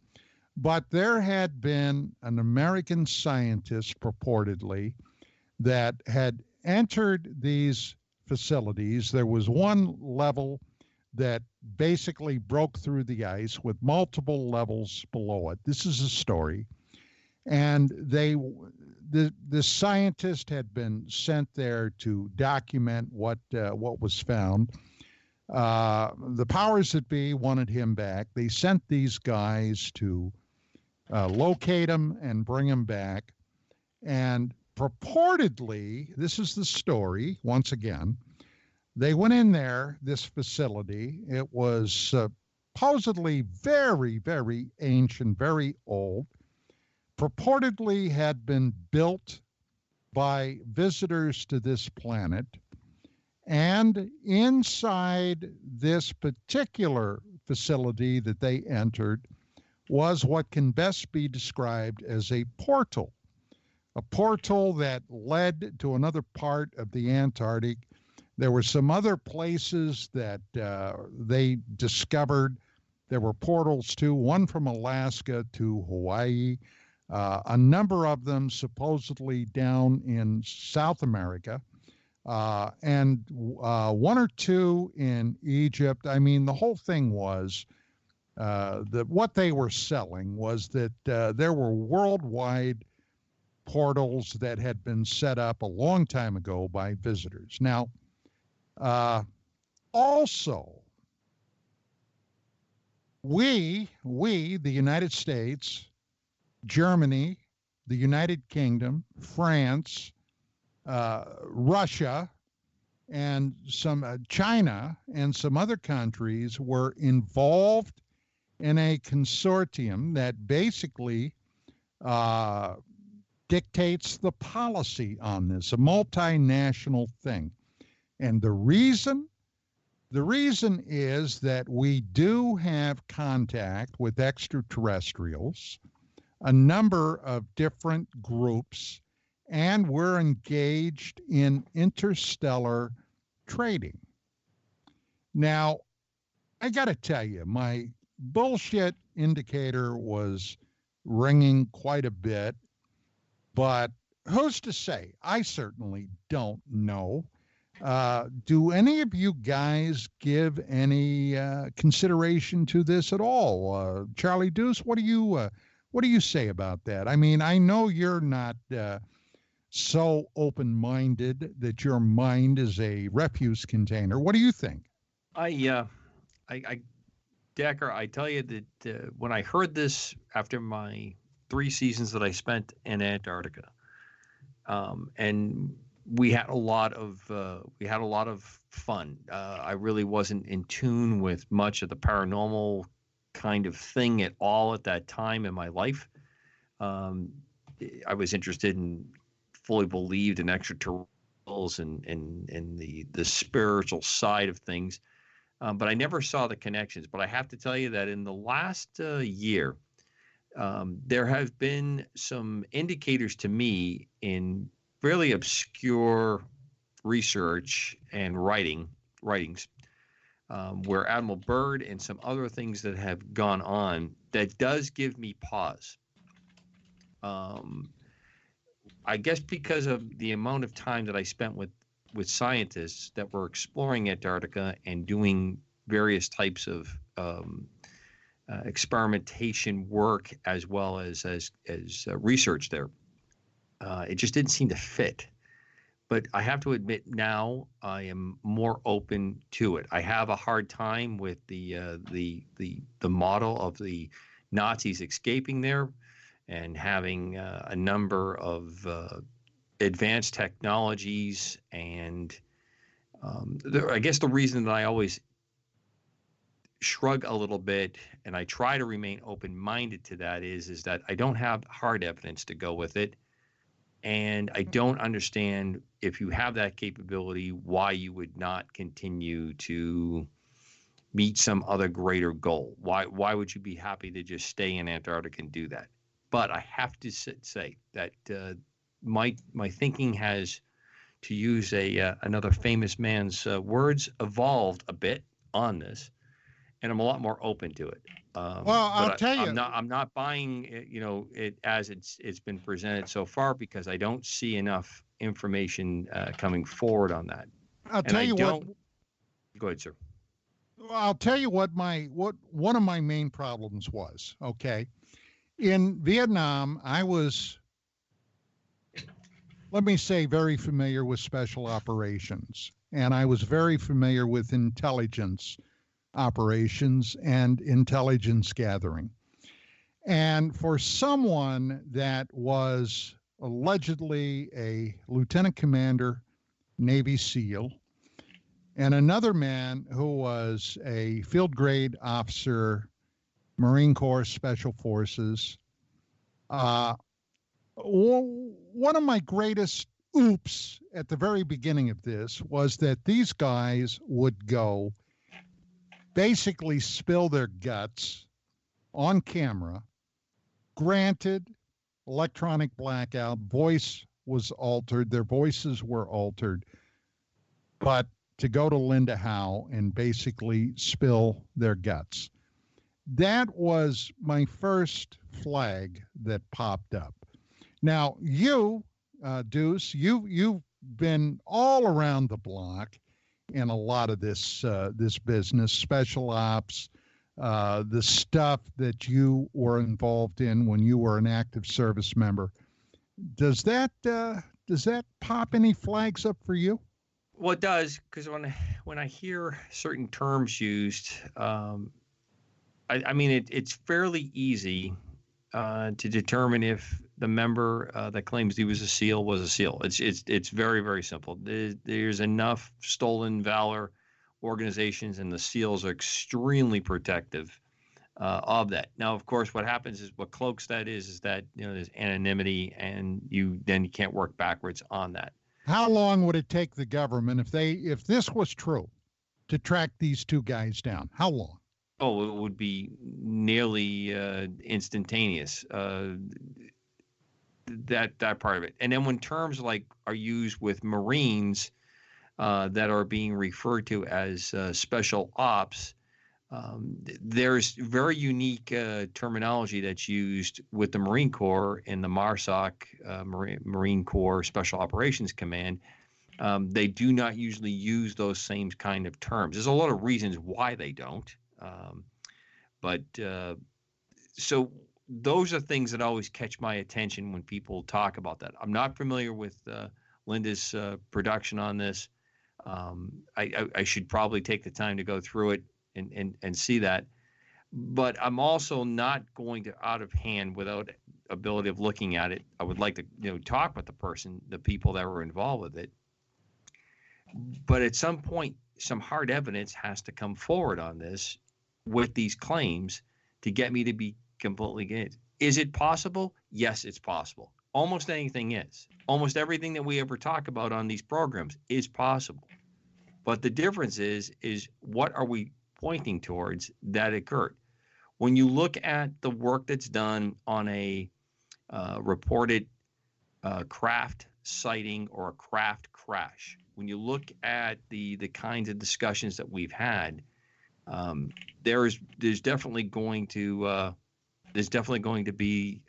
Speaker 4: But there had been an American scientist purportedly that had entered these facilities. There was one level that basically broke through the ice with multiple levels below it. This is a story. And the scientist had been sent there to document what was found. The powers that be wanted him back. They sent these guys to locate him and bring him back. And purportedly, this is the story, once again, they went in there, this facility. It was supposedly very, very ancient, very old. Purportedly had been built by visitors to this planet. And inside this particular facility that they entered was what can best be described as a portal that led to another part of the Antarctic. There were some other places that they discovered. There were portals too, one from Alaska to Hawaii, a number of them supposedly down in South America, and one or two in Egypt. I mean, the whole thing was that what they were selling was that there were worldwide portals that had been set up a long time ago by visitors. Now, also, we, the United States, Germany, the United Kingdom, France, Russia, and some China and some other countries were involved in a consortium that basically dictates the policy on this, a multinational thing. And the reason is that we do have contact with extraterrestrials, a number of different groups, and we're engaged in interstellar trading. Now, I got to tell you, my bullshit indicator was ringing quite a bit, but who's to say? I certainly don't know. Do any of you guys give any consideration to this at all? Charlie Deuce, what do you say about that? I mean, I know you're not so open-minded that your mind is a refuse container. What do you think?
Speaker 14: Decker, I tell you that when I heard this after my 3 seasons that I spent in Antarctica, and we had a lot of fun. I really wasn't in tune with much of the paranormal kind of thing at all at that time in my life. I was interested in, fully believed in extraterrestrials and the spiritual side of things, but I never saw the connections. But I have to tell you that in the last year, there have been some indicators to me in fairly obscure research and writings, where Admiral Byrd and some other things that have gone on that does give me pause. I guess because of the amount of time that I spent with scientists that were exploring Antarctica and doing various types of experimentation work as well as research there. It just didn't seem to fit. But I have to admit now I am more open to it. I have a hard time with the model of the Nazis escaping there and having a number of advanced technologies and I guess the reason that I always shrug a little bit and I try to remain open-minded to that is that I don't have hard evidence to go with it. And I don't understand, if you have that capability, why you would not continue to meet some other greater goal. Why would you be happy to just stay in Antarctica and do that? But I have to say that my thinking has, to use another famous man's words, evolved a bit on this, and I'm a lot more open to it.
Speaker 4: I'll tell you,
Speaker 14: I'm not buying it as it's been presented so far, because I don't see enough information coming forward on that.
Speaker 4: I'll tell you what.
Speaker 14: Go ahead, sir.
Speaker 4: I'll tell you what one of my main problems was. Okay, in Vietnam, I was, let me say, very familiar with special operations, and I was very familiar with intelligence operations and intelligence gathering. And for someone that was allegedly a lieutenant commander, Navy SEAL, and another man who was a field grade officer, Marine Corps Special Forces, one of my greatest oops at the very beginning of this was that these guys would go basically spill their guts on camera. Granted, electronic blackout, voice was altered, their voices were altered, but to go to Linda Howe and basically spill their guts. That was my first flag that popped up. Now, you, Deuce, you've been all around the block in a lot of this business, special ops, the stuff that you were involved in when you were an active service member. Does that pop any flags up for you?
Speaker 14: Well, it does, because when I hear certain terms used, I mean it's fairly easy to determine if the member that claims he was a SEAL was a SEAL. It's very, very simple. There's enough stolen valor organizations, and the SEALs are extremely protective of that. Now, of course, what happens is what cloaks that is that there's anonymity, and you can't work backwards on that.
Speaker 4: How long would it take the government, if this was true, to track these two guys down? How long?
Speaker 14: Oh, it would be nearly instantaneous. That part of it. And then when terms like are used with Marines that are being referred to as special ops, there's very unique terminology that's used with the Marine Corps in the MARSOC, Marine Corps Special Operations Command. They do not usually use those same kind of terms. There's a lot of reasons why they don't. So those are things that always catch my attention when people talk about that. I'm not familiar with Linda's production on this. I should probably take the time to go through it and see that. But I'm also not going to, out of hand, without ability of looking at it, I would like to talk with the people that were involved with it. But at some point, some hard evidence has to come forward on this with these claims to get me to be completely against. Is it possible? Yes, it's possible. Almost anything is. Almost everything that we ever talk about on these programs is possible. But the difference is what are we pointing towards that occurred? When you look at the work that's done on a reported craft sighting or a craft crash, when you look at the kinds of discussions that we've had, there's definitely going to be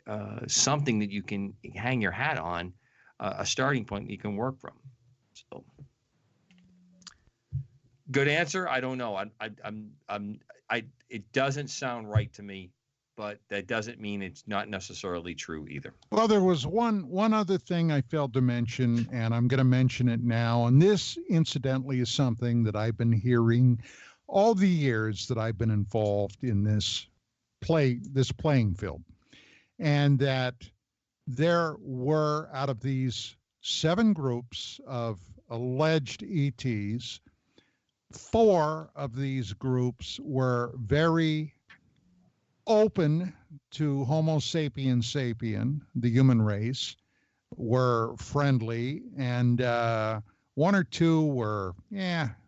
Speaker 14: something that you can hang your hat on, a starting point that you can work from. So, good answer. I don't know. It doesn't sound right to me, but that doesn't mean it's not necessarily true either.
Speaker 4: Well, there was one other thing I failed to mention, and I'm going to mention it now. And this, incidentally, is something that I've been hearing all the years that I've been involved in this playing field, and that there were, out of these 7 groups of alleged ETs. 4 of these groups were very open to Homo sapiens sapien, the human race, were friendly, and 1 or 2 were,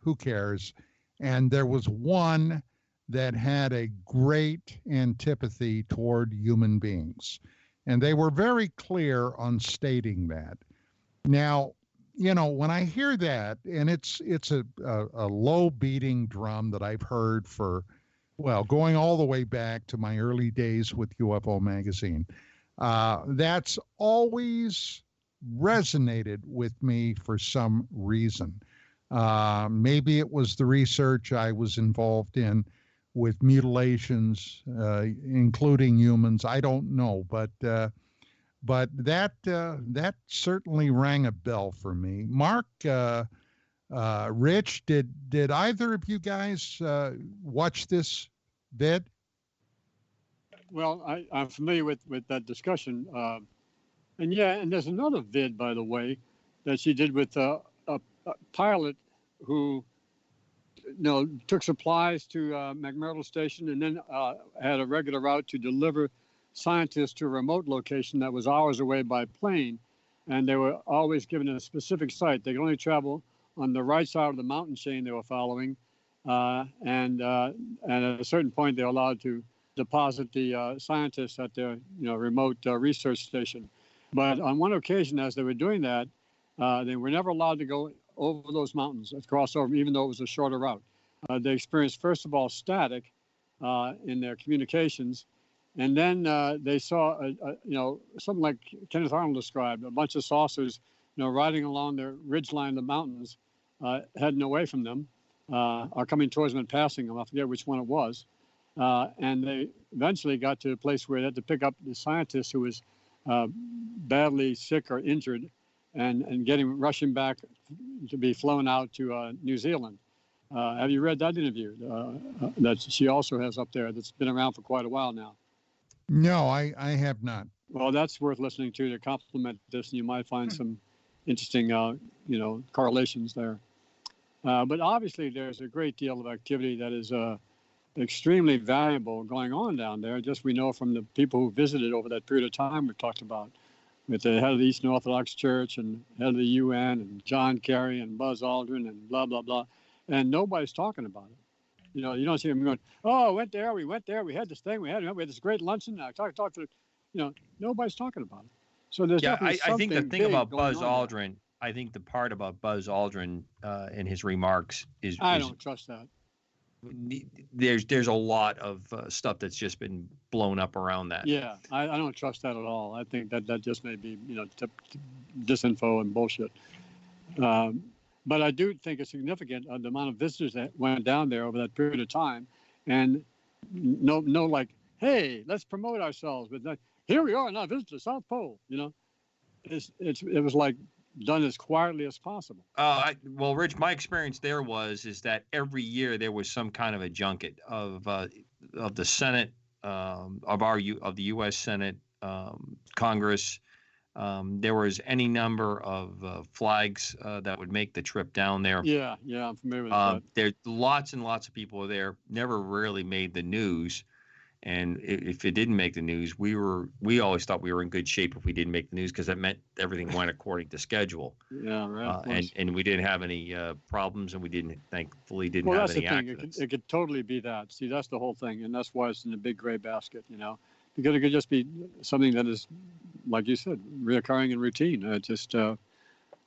Speaker 4: who cares? And there was 1 that had a great antipathy toward human beings. And they were very clear on stating that. Now, when I hear that, and it's a low beating drum that I've heard for, going all the way back to my early days with UFO Magazine, that's always resonated with me for some reason. Maybe it was the research I was involved in with mutilations, including humans. I don't know, but that certainly rang a bell for me. Mark, Rich, did either of you guys watch this vid?
Speaker 7: Well, I'm familiar with that discussion, and there's another vid, by the way, that she did with a pilot who, took supplies to McMurdo Station and then had a regular route to deliver scientists to a remote location that was hours away by plane, and they were always given a specific site. They could only travel on the right side of the mountain chain they were following, and at a certain point they were allowed to deposit the scientists at their remote research station. But on one occasion, as they were doing that, they were never allowed to go over those mountains, cross over, even though it was a shorter route. They experienced, first of all, static in their communications. And then they saw, something like Kenneth Arnold described, a bunch of saucers, riding along the ridgeline of the mountains, heading away from them, or coming towards them and passing them. I forget which one it was. And they eventually got to a place where they had to pick up the scientist who was badly sick or injured, and rushing back to be flown out to New Zealand. Have you read that interview that she also has up there that's been around for quite a while now?
Speaker 4: No, I have not.
Speaker 7: Well, that's worth listening to complement this, and you might find some interesting, correlations there. But obviously, there's a great deal of activity that is extremely valuable going on down there. Just we know from the people who visited over that period of time we talked about, with the head of the Eastern Orthodox Church and head of the UN and John Kerry and Buzz Aldrin and blah, blah, blah. And nobody's talking about it. You don't see them going, we went there, we had this thing, we had this great luncheon. I talked to, nobody's talking about it. So there's
Speaker 14: I think the thing about Buzz
Speaker 7: Aldrin,
Speaker 14: I think the part about Buzz Aldrin in his remarks is
Speaker 7: I don't trust that.
Speaker 14: There's a lot of stuff that's just been blown up around that.
Speaker 7: Yeah, I don't trust that at all. I think that just may be, disinfo and bullshit. But I do think it's significant the amount of visitors that went down there over that period of time, and no, like, hey, let's promote ourselves. But here we are now, visit the South Pole. It was like done as quietly as possible.
Speaker 14: Well, Rich, my experience there is that every year there was some kind of a junket of the Senate, of the U.S. Senate, Congress. There was any number of flags that would make the trip down there.
Speaker 7: Yeah, I'm familiar with that.
Speaker 14: There's lots and lots of people there. Never really made the news, and if it didn't make the news, we always thought we were in good shape if we didn't make the news, because that meant everything went according to schedule.
Speaker 7: Yeah, right.
Speaker 14: And we didn't have any problems, and we thankfully didn't
Speaker 7: have
Speaker 14: any
Speaker 7: accidents.
Speaker 14: Well, that's
Speaker 7: the thing. It could totally be that. See, that's the whole thing, and that's why it's in the big gray basket. Because it could just be something that is, like you said, reoccurring and routine. Just a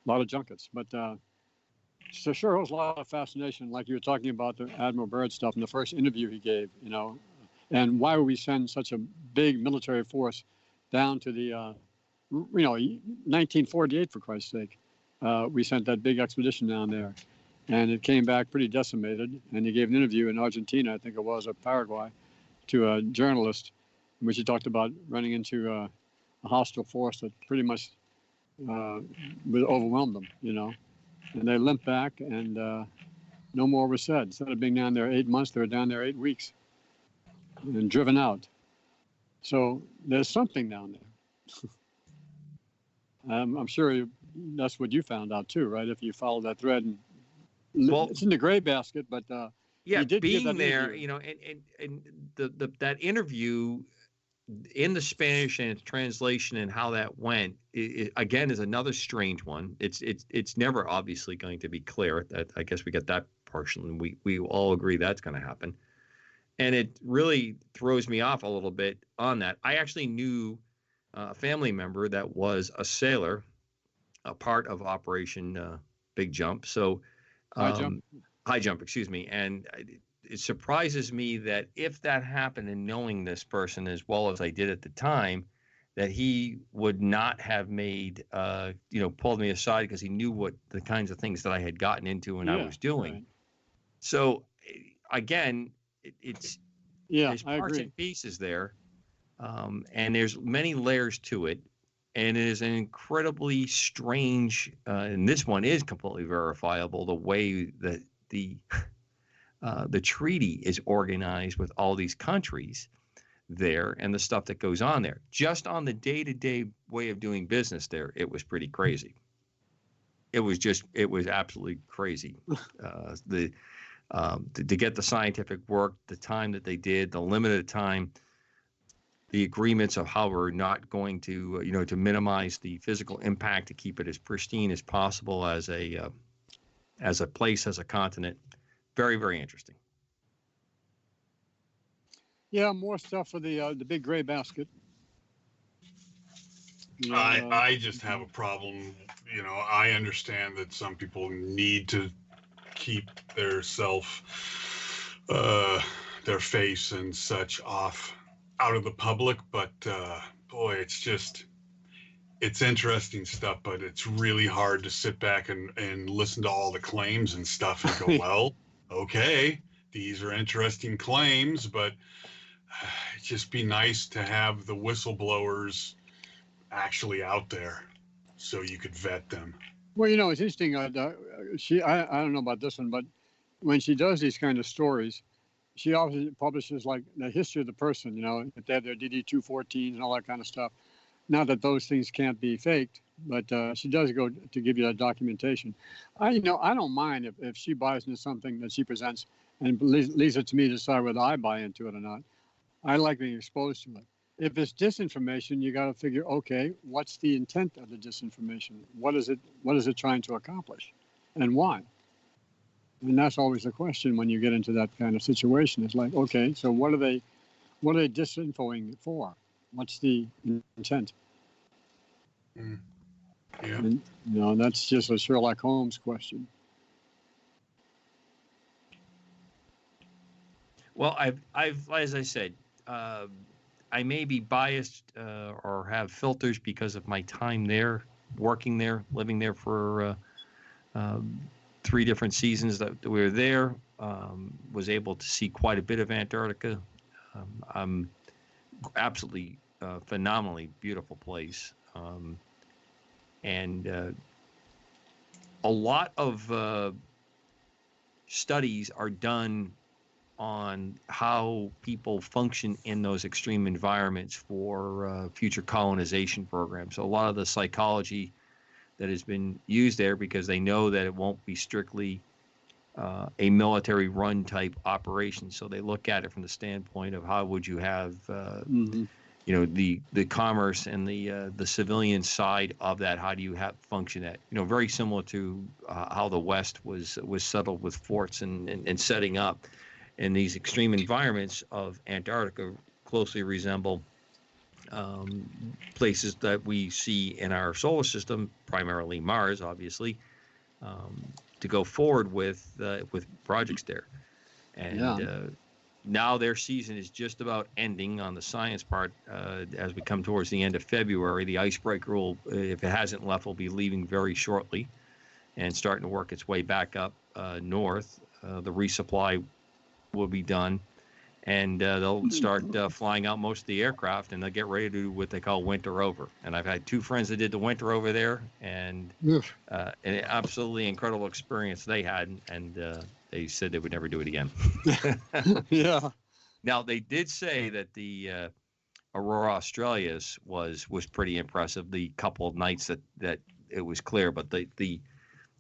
Speaker 7: lot of junkets. But so sure holds a lot of fascination, like you were talking about the Admiral Byrd stuff in the first interview he gave, and why would we send such a big military force down to the, 1948, for Christ's sake. We sent that big expedition down there, and it came back pretty decimated. And he gave an interview in Argentina, I think it was, or Paraguay, to a journalist, in which he talked about running into a hostile force that pretty much overwhelmed them, And they limped back, and no more was said. Instead of being down there 8 months, they were down there 8 weeks and driven out. So there's something down there. I'm sure that's what you found out too, right? If you follow that thread, and
Speaker 14: Well-
Speaker 7: it's in the gray basket, but
Speaker 14: Yeah,
Speaker 7: you did give
Speaker 14: being
Speaker 7: that
Speaker 14: there,
Speaker 7: interview.
Speaker 14: you know, and that interview in the Spanish and its translation and how that went, again, is another strange one. It's never obviously going to be clear. That I guess we get that partial, and we all agree that's going to happen. And it really throws me off a little bit on that. I actually knew a family member that was a sailor, a part of Operation Big Jump. So high jump, excuse me. And it surprises me that if that happened, and knowing this person as well as I did at the time, that he would not have made, pulled me aside because he knew what the kinds of things that I had gotten into and I was doing.
Speaker 7: Right.
Speaker 14: So again, there's
Speaker 7: I
Speaker 14: parts
Speaker 7: agree.
Speaker 14: and pieces there, and there's many layers to it, and it is an incredibly strange, and this one is completely verifiable, the way that the treaty is organized with all these countries there and the stuff that goes on there. Just on the day-to-day way of doing business there, it was pretty crazy. It was absolutely crazy. To get the scientific work, the time that they did, the limited time, the agreements of how we're not going to, to minimize the physical impact, to keep it as pristine as possible as a place, as a continent. Very, very interesting.
Speaker 7: Yeah, more stuff for the big gray basket.
Speaker 6: I just have a problem. I understand that some people need to keep their face and such out of the public, but boy, it's interesting stuff, but it's really hard to sit back and listen to all the claims and stuff and go, well, okay, these are interesting claims, but it'd just be nice to have the whistleblowers actually out there so you could vet them.
Speaker 7: Well, it's interesting. I don't know about this one, but when she does these kind of stories, she always publishes like the history of the person, if they have their DD-214 and all that kind of stuff. Not that those things can't be faked, but she does go to give you that documentation. I don't mind if she buys into something that she presents and leaves it to me to decide whether I buy into it or not. I like being exposed to it. If it's disinformation, you got to figure, okay, what's the intent of the disinformation? What is it trying to accomplish, and why? And that's always the question when you get into that kind of situation. It's like, okay, so what are they disinfoing for? What's the intent?
Speaker 6: Yeah.
Speaker 7: And, that's just a Sherlock Holmes question.
Speaker 14: Well, I've as I said, I may be biased or have filters because of my time there, working there, living there for 3 different seasons that we were there. Was able to see quite a bit of Antarctica. Absolutely phenomenally beautiful place. And a lot of studies are done on how people function in those extreme environments for future colonization programs. So a lot of the psychology that has been used there, because they know that it won't be strictly a military run type operation. So they look at it from the standpoint of how would you have, the commerce and the civilian side of that. How do you function that? Very similar to how the West was settled with forts and setting up. And these extreme environments of Antarctica closely resemble places that we see in our solar system, primarily Mars, obviously, to go forward with projects there. And now their season is just about ending on the science part. As we come towards the end of February, the icebreaker will, if it hasn't left, will be leaving very shortly and starting to work its way back up north. The resupply will be done, and they'll start flying out most of the aircraft, and they'll get ready to do what they call winter over. And I've had 2 friends that did the winter over there, and an absolutely incredible experience they had, and they said they would never do it again.
Speaker 7: Yeah.
Speaker 14: Now, they did say that the Aurora Australis was pretty impressive. The couple of nights that it was clear, but the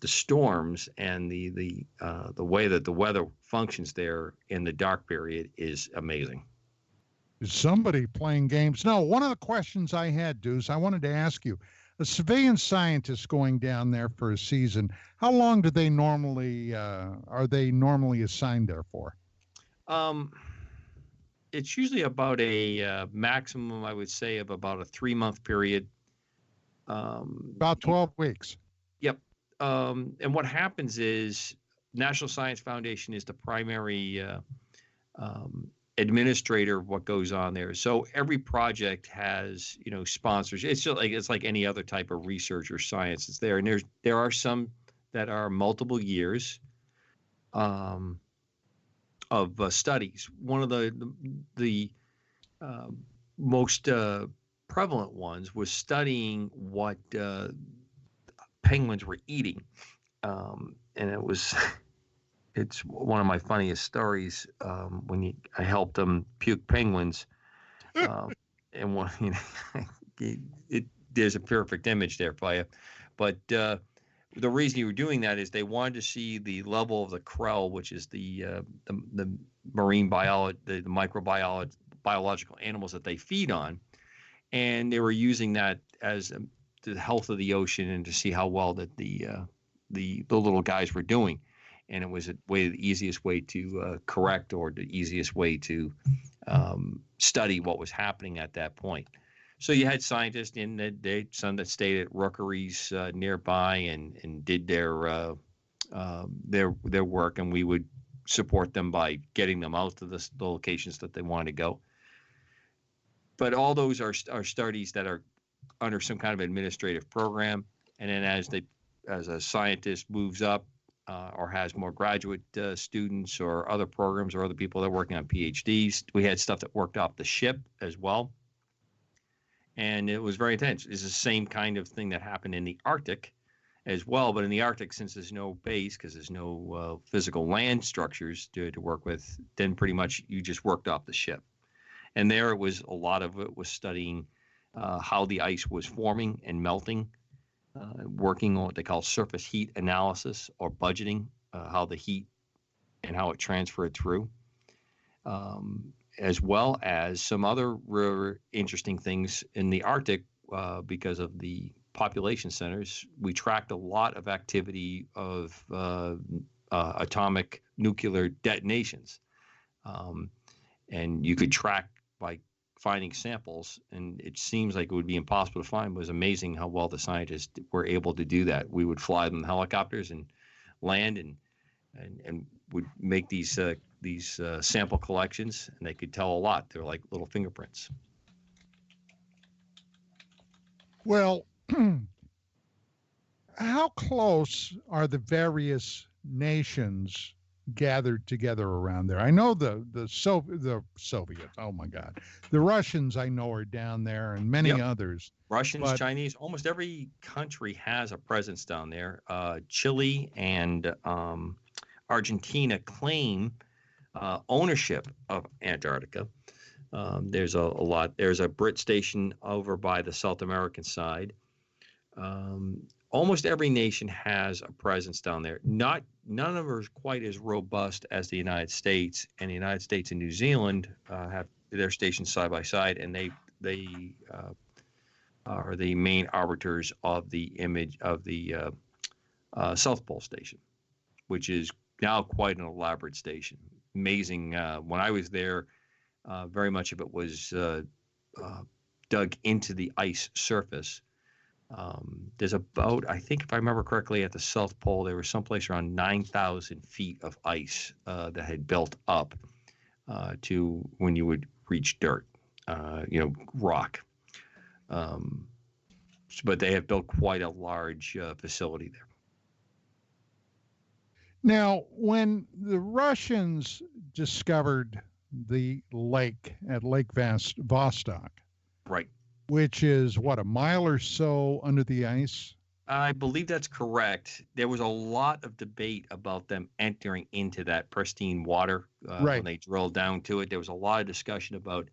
Speaker 14: storms and the way that the weather functions there in the dark period is amazing.
Speaker 4: Is somebody playing games? No, one of the questions I had, Deuce, I wanted to ask you, a civilian scientist going down there for a season, how long do they normally, are they normally assigned there for?
Speaker 14: It's usually about a maximum, I would say, of about a 3-month period.
Speaker 4: About 12 weeks.
Speaker 14: Yep. And what happens is National Science Foundation is the primary administrator of what goes on there. So every project has, sponsors. It's just like any other type of research or science. It's there, and there are some that are multiple years of studies. One of the most prevalent ones was studying what penguins were eating, and it's one of my funniest stories when I helped them puke penguins, and one, there's a perfect image there for you, but the reason you were doing that is they wanted to see the level of the krill, which is the marine biology, the biological animals that they feed on, and they were using that as the health of the ocean and to see how well that the little guys were doing. And it was the easiest way to correct, or the easiest way to study what was happening at that point. So you had scientists some that stayed at rookeries nearby and did their work, and we would support them by getting them out to the locations that they wanted to go. But all those are studies that are under some kind of administrative program, and then as a scientist moves up, or has more graduate students or other programs or other people that are working on PhDs. We had stuff that worked off the ship as well. And it was very intense. It's the same kind of thing that happened in the Arctic as well. But in the Arctic, since there's no base, because there's no physical land structures to work with, then pretty much you just worked off the ship. And there a lot of it was studying how the ice was forming and melting. Working on what they call surface heat analysis or budgeting, how the heat and how it transferred through, as well as some other really interesting things in the Arctic because of the population centers. We tracked a lot of activity of atomic nuclear detonations, and you could track by finding samples, and it seems like it would be impossible to find. It was amazing how well the scientists were able to do that. We would fly them in helicopters and land and would make these sample collections, and they could tell a lot. They're like little fingerprints.
Speaker 4: Well, how close are the various nations gathered together around there? I know the Soviets. Oh my God, the Russians I know are down there, and many others.
Speaker 14: Russians, Chinese, almost every country has a presence down there. Chile and Argentina claim ownership of Antarctica. There's a lot. There's a Brit station over by the South American side. Almost every nation has a presence down there. None of them are quite as robust as the United States, and the United States and New Zealand have their stations side by side, and they are the main arbiters of the image of the South Pole Station, which is now quite an elaborate station. Amazing. When I was there, very much of it was dug into the ice surface. There's about, I think if I remember correctly, at the South Pole, there was someplace around 9,000 feet of ice that had built up to when you would reach dirt, rock. But they have built quite a large facility there.
Speaker 4: Now, when the Russians discovered the lake at Lake Vostok,
Speaker 14: right,
Speaker 4: which is what, a mile or so under the ice?
Speaker 14: I believe that's correct. There was a lot of debate about them entering into that pristine water when they drilled down to it. There was a lot of discussion about,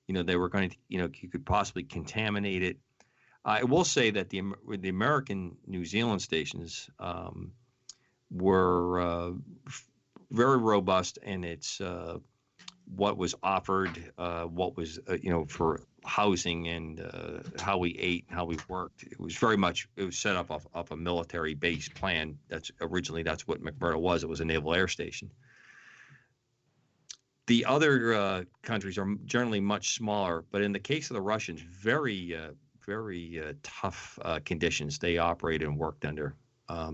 Speaker 14: they were going to, you could possibly contaminate it. I will say that the American New Zealand stations were very robust in its what was offered, what was for housing and how we ate and how we worked. It was set up off a military base plan. That's what McMurdo was. It was a naval air station. The other countries are generally much smaller, but in the case of the Russians, very tough conditions they operated and worked under.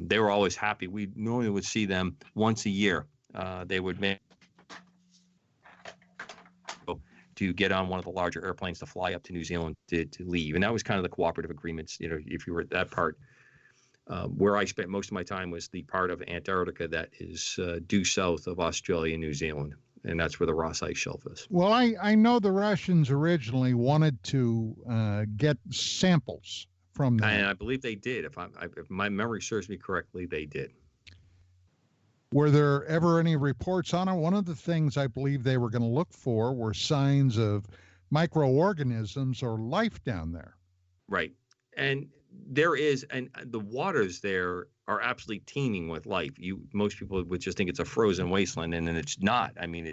Speaker 14: They were always happy. We normally would see them once a year. They would make to get on one of the larger airplanes to fly up to New Zealand to leave. And that was kind of the cooperative agreements, if you were at that part. Where I spent most of my time was the part of Antarctica that is due south of Australia and New Zealand. And that's where the Ross Ice Shelf is.
Speaker 4: Well, I know the Russians originally wanted to get samples from there.
Speaker 14: And I believe they did. If my memory serves me correctly, they did.
Speaker 4: Were there ever any reports on it? One of the things I believe they were going to look for were signs of microorganisms or life down there.
Speaker 14: Right. And there is, and the waters there are absolutely teeming with life. Most people would just think it's a frozen wasteland, and it's not. I mean,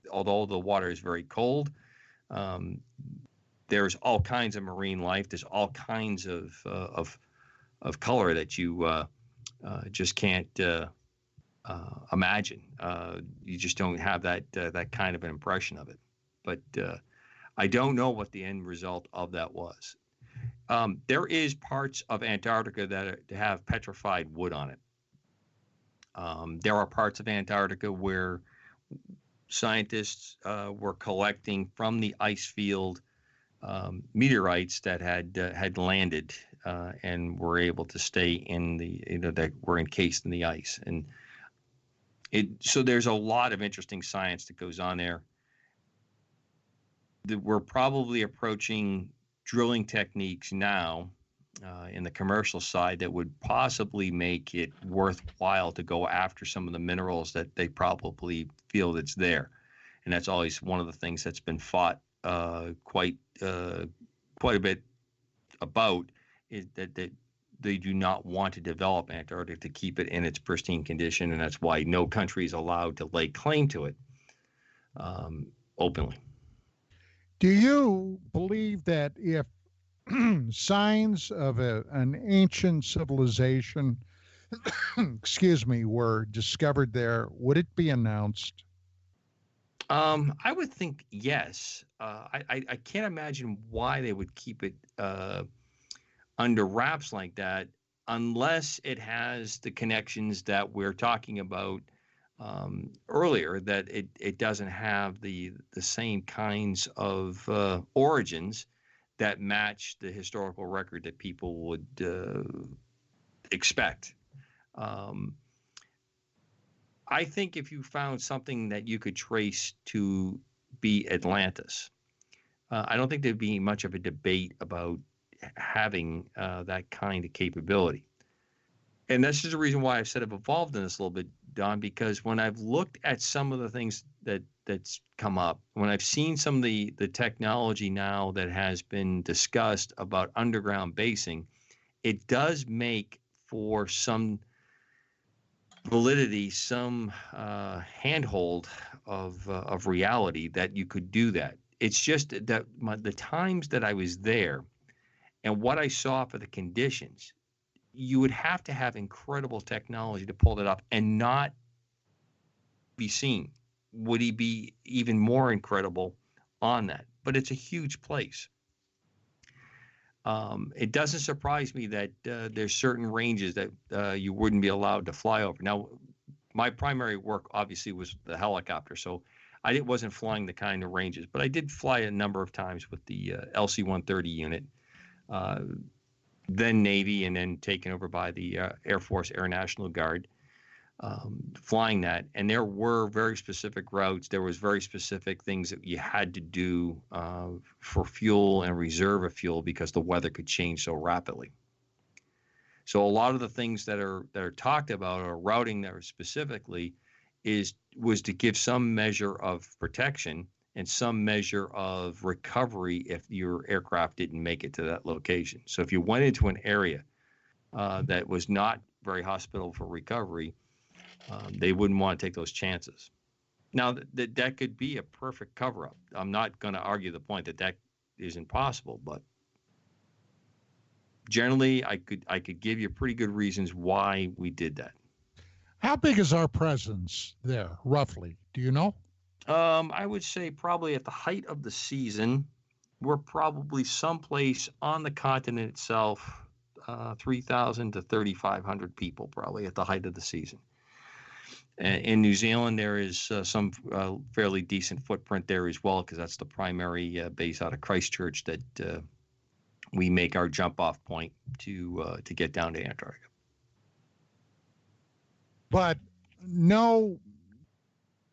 Speaker 14: although the water is very cold, there's all kinds of marine life. There's all kinds of color that you just can't imagine. You just don't have that kind of an impression of it. But I don't know what the end result of that was. There is parts of Antarctica that have petrified wood on it. There are parts of Antarctica where scientists were collecting from the ice field meteorites that had landed and were able to stay in that were encased in the ice. And so there's a lot of interesting science that goes on there. We're probably approaching drilling techniques now in the commercial side that would possibly make it worthwhile to go after some of the minerals that they probably feel that's there. And that's always one of the things that's been fought quite a bit about, is that they do not want to develop Antarctica to keep it in its pristine condition, and that's why no country is allowed to lay claim to it openly.
Speaker 4: Do you believe that if signs of an ancient civilization, were discovered there, would it be announced?
Speaker 14: I would think yes. I can't imagine why they would keep it under wraps like that, unless it has the connections that we're talking about earlier, that it doesn't have the same kinds of origins that match the historical record that people would expect. I think if you found something that you could trace to be Atlantis, I don't think there'd be much of a debate about having that kind of capability. And that's just the reason why I've said I've evolved in this a little bit, Don, because when I've looked at some of the things that's come up, when I've seen some of the technology now that has been discussed about underground basing, it does make for some validity, some handhold of reality that you could do that. It's just that the times that I was there and what I saw for the conditions, you would have to have incredible technology to pull that up and not be seen. Would he be even more incredible on that? But it's a huge place. It doesn't surprise me that there's certain ranges that you wouldn't be allowed to fly over. Now, my primary work obviously was the helicopter, so I wasn't flying the kind of ranges, but I did fly a number of times with the LC-130 unit, then Navy, and then taken over by the Air Force Air National Guard, flying that. And there were very specific routes. There was very specific things that you had to do for fuel and reserve of fuel because the weather could change so rapidly. So a lot of the things that are talked about, or routing there specifically, was to give some measure of protection and some measure of recovery if your aircraft didn't make it to that location. So if you went into an area that was not very hospitable for recovery, they wouldn't want to take those chances. Now, that could be a perfect cover-up. I'm not going to argue the point that isn't possible, but generally, I could give you pretty good reasons why we did that.
Speaker 4: How big is our presence there, roughly? Do you know?
Speaker 14: I would say probably at the height of the season, we're probably someplace on the continent itself, 3,000 to 3,500 people probably at the height of the season. In New Zealand, there is some fairly decent footprint there as well, because that's the primary base out of Christchurch that we make our jump-off point to get down to Antarctica.
Speaker 4: But no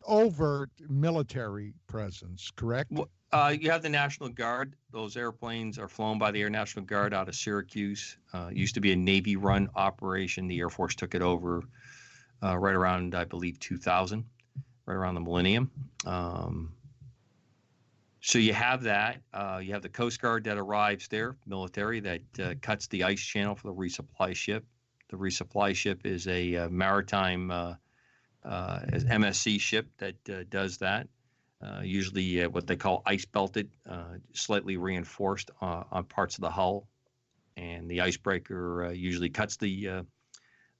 Speaker 4: overt military presence, correct?
Speaker 14: You have the National Guard. Those airplanes are flown by the Air National Guard out of Syracuse. Used to be a Navy-run operation. The Air Force took it over right around, I believe, 2000, right around the millennium. So you have that. You have the Coast Guard that arrives there, military, that cuts the ice channel for the resupply ship. The resupply ship is a maritime MSC ship that does that. Usually what they call ice belted, slightly reinforced on parts of the hull. And the icebreaker usually cuts the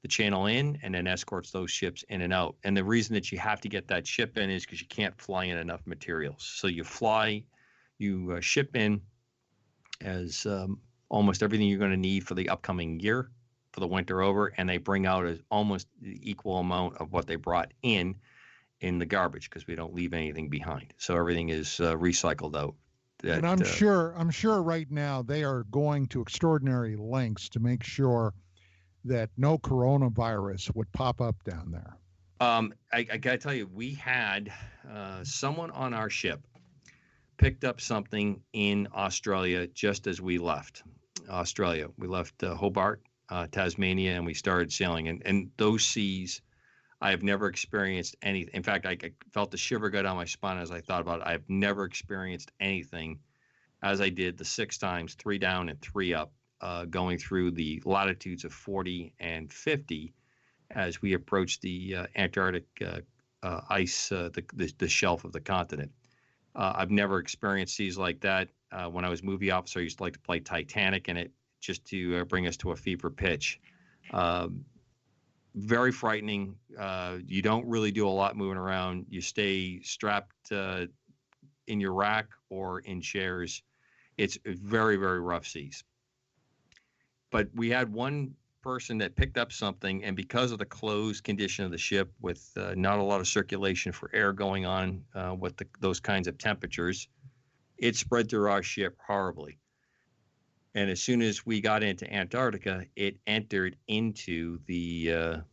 Speaker 14: channel in and then escorts those ships in and out. And the reason that you have to get that ship in is because you can't fly in enough materials. So you ship in as almost everything you're going to need for the upcoming year, for the winter over, and they bring out almost the equal amount of what they brought in the garbage, because we don't leave anything behind. So everything is recycled out.
Speaker 4: And I'm sure right now they are going to extraordinary lengths to make sure that no coronavirus would pop up down there.
Speaker 14: I got to tell you, we had someone on our ship picked up something in Australia just as we left Australia. We left Hobart, Tasmania, and we started sailing. And those seas, I have never experienced anything. In fact, I felt the shiver go down my spine as I thought about it. I have never experienced anything as I did the 6 times, 3 down and 3 up, going through the latitudes of 40 and 50 as we approached the Antarctic ice, the shelf of the continent. I've never experienced seas like that. When I was movie officer, I used to like to play Titanic in it just to bring us to a fever pitch. Very frightening. You don't really do a lot moving around. You stay strapped in your rack or in chairs. It's very, very rough seas. But we had one person that picked up something, and because of the closed condition of the ship with not a lot of circulation for air going on with those kinds of temperatures, it spread through our ship horribly. And as soon as we got into Antarctica, it entered into the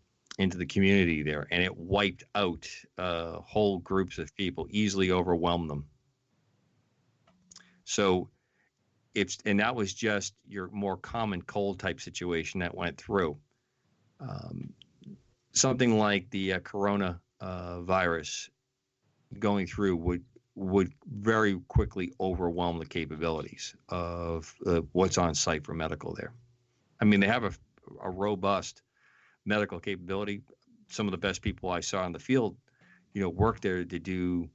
Speaker 14: community there, and it wiped out whole groups of people, easily overwhelmed them. So and that was just your more common cold type situation that went through. Something like the corona virus going through would very quickly overwhelm the capabilities of what's on site for medical there. I mean, they have a robust medical capability. Some of the best people I saw in the field, work there to do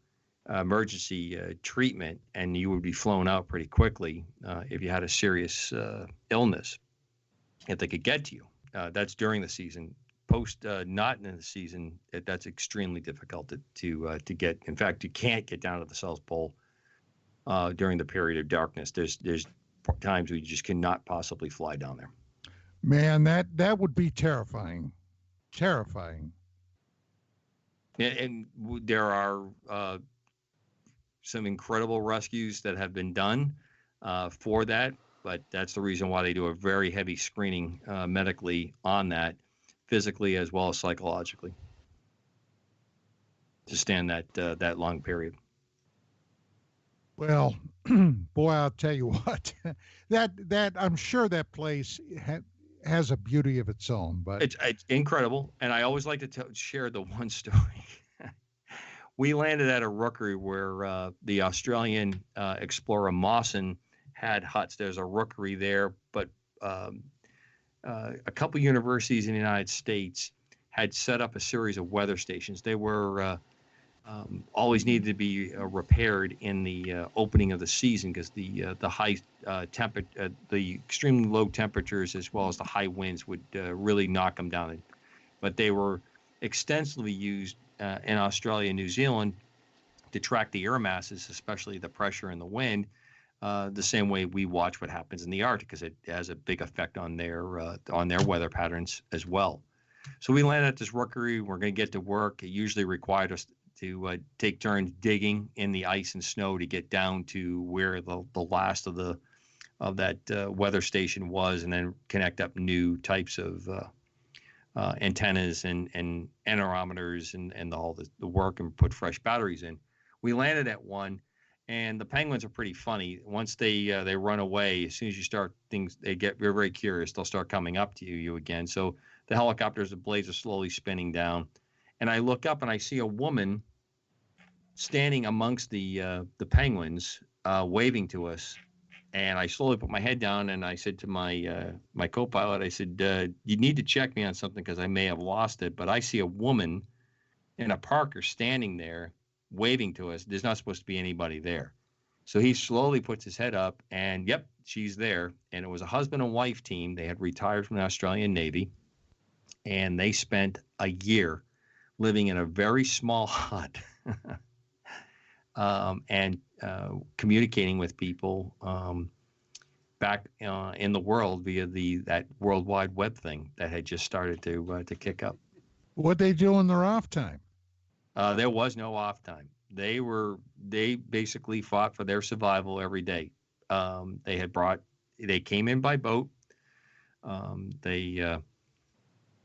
Speaker 14: emergency treatment, and you would be flown out pretty quickly if you had a serious illness, if they could get to you. That's during the season. Post not in the season, that's extremely difficult to get. In fact, you can't get down to the South Pole during the period of darkness. There's times where you just cannot possibly fly down there.
Speaker 4: Man, that would be terrifying. Terrifying.
Speaker 14: And there are some incredible rescues that have been done for that, but that's the reason why they do a very heavy screening medically on that, physically as well as psychologically, to stand that long period.
Speaker 4: Well, boy, I'll tell you what, that I'm sure that place has a beauty of its own, but
Speaker 14: it's incredible. And I always like to share the one story. We landed at a rookery where the Australian explorer Mawson had huts. There's a rookery there, but a couple universities in the United States had set up a series of weather stations. They were always needed to be repaired in the opening of the season because the high temperature, the extremely low temperatures, as well as the high winds, would really knock them down. But they were extensively used in Australia and New Zealand to track the air masses, especially the pressure and the wind. The same way we watch what happens in the Arctic, because it has a big effect on their weather patterns as well. So we landed at this rookery. We're going to get to work. It usually required us to take turns digging in the ice and snow to get down to where the last of that weather station was, and then connect up new types of antennas and anerometers and all the work, and put fresh batteries in. We landed at one, and the penguins are pretty funny. Once they run away, as soon as you start things, they're very curious. They'll start coming up to you again. So the helicopters, the blades are slowly spinning down, and I look up and I see a woman standing amongst the penguins, waving to us. And I slowly put my head down and I said to my co-pilot, I said, you need to check me on something because I may have lost it. But I see a woman in a Parker standing there waving to us. There's not supposed to be anybody there. So he slowly puts his head up and, yep, she's there. And it was a husband and wife team. They had retired from the Australian Navy. And they spent a year living in a very small hut and communicating with people back in the world via that World Wide Web thing that had just started to kick up.
Speaker 4: What they do in their off time?
Speaker 14: There was no off time. They basically fought for their survival every day. They came in by boat. They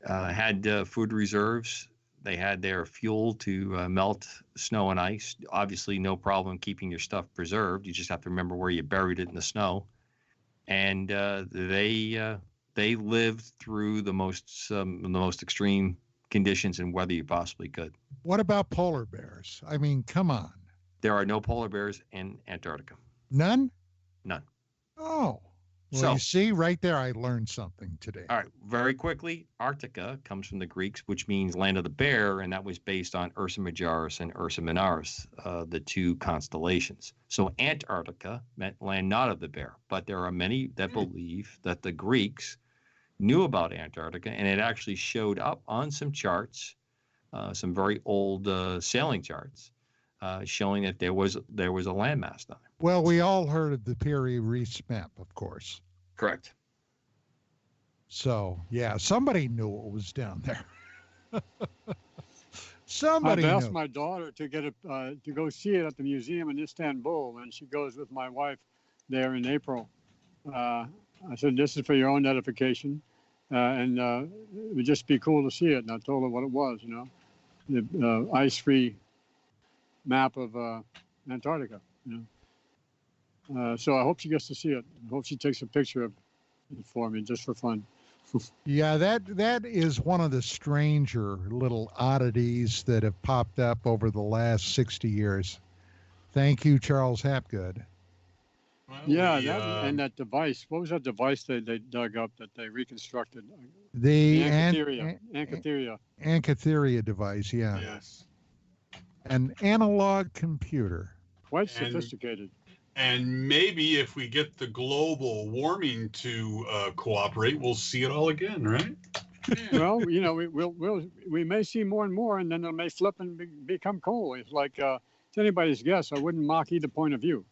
Speaker 14: had food reserves. They had their fuel to melt snow and ice. Obviously, no problem keeping your stuff preserved. You just have to remember where you buried it in the snow. And they lived through the most extreme conditions and weather you possibly could.
Speaker 4: What about polar bears? I mean, come on.
Speaker 14: There are no polar bears in Antarctica.
Speaker 4: None?
Speaker 14: None.
Speaker 4: Oh. Well,
Speaker 14: So-
Speaker 4: you see, right there, I learned something today.
Speaker 14: All right, very quickly, Arctica comes from the Greeks, which means land of the bear, and that was based on Ursa Majoris and Ursa Minoris, the two constellations. So Antarctica meant land not of the bear, but there are many that believe that the Greeks knew about Antarctica, and it actually showed up on some charts, some very old sailing charts, showing that there was a landmass on it.
Speaker 4: Well, we all heard of the Piri Reis map, of course.
Speaker 14: Correct.
Speaker 4: So, yeah, somebody knew what was down there. Somebody
Speaker 7: I've asked
Speaker 4: knew.
Speaker 7: my daughter to get to go see it at the museum in Istanbul, and she goes with my wife there in April. I said, "This is for your own edification, and it would just be cool to see it." And I told her what it was, the ice-free map of Antarctica. So I hope she gets to see it. I hope she takes a picture of it for me, just for fun.
Speaker 4: Yeah, that is one of the stranger little oddities that have popped up over the last 60 years. Thank you, Charles Hapgood.
Speaker 7: Yeah, and that device. What was that device they dug up that they reconstructed?
Speaker 4: The
Speaker 7: Ankytheria.
Speaker 4: Ankytheria device, yeah.
Speaker 6: Yes.
Speaker 4: An analog computer.
Speaker 7: Quite sophisticated.
Speaker 6: And maybe if we get the global warming to cooperate, we'll see it all again, right?
Speaker 7: Well, we may see more and more, and then it may flip and become cold. It's like it's anybody's guess. I wouldn't mock either point of view.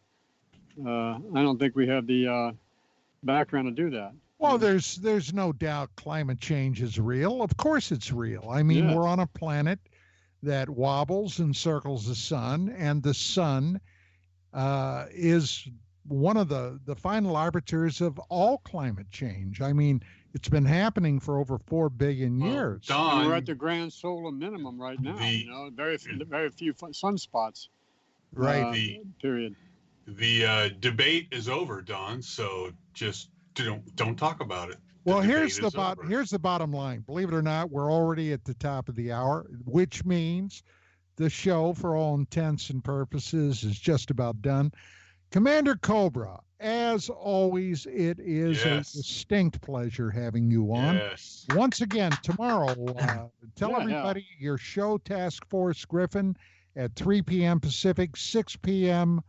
Speaker 7: I don't think we have the background to do that.
Speaker 4: Well, there's no doubt climate change is real. Of course it's real. I mean,
Speaker 7: Yeah.
Speaker 4: we're on a planet that wobbles and circles the sun, and the sun is one of the final arbiters of all climate change. I mean, it's been happening for over 4 billion years.
Speaker 7: And we're at the grand solar minimum right now. Very few sunspots.
Speaker 4: Right.
Speaker 7: Period.
Speaker 6: The debate is over, Don. So just don't talk about it.
Speaker 4: Well, here's
Speaker 6: debate
Speaker 4: the
Speaker 6: is over.
Speaker 4: bottom line. Believe it or not, we're already at the top of the hour, which means the show, for all intents and purposes, is just about done. Commander Cobra, as always, it is a distinct pleasure having you on.
Speaker 6: Yes.
Speaker 4: Once again, tomorrow, tell everybody your show, Task Force Griffin, at 3 p.m. Pacific, 6 p.m.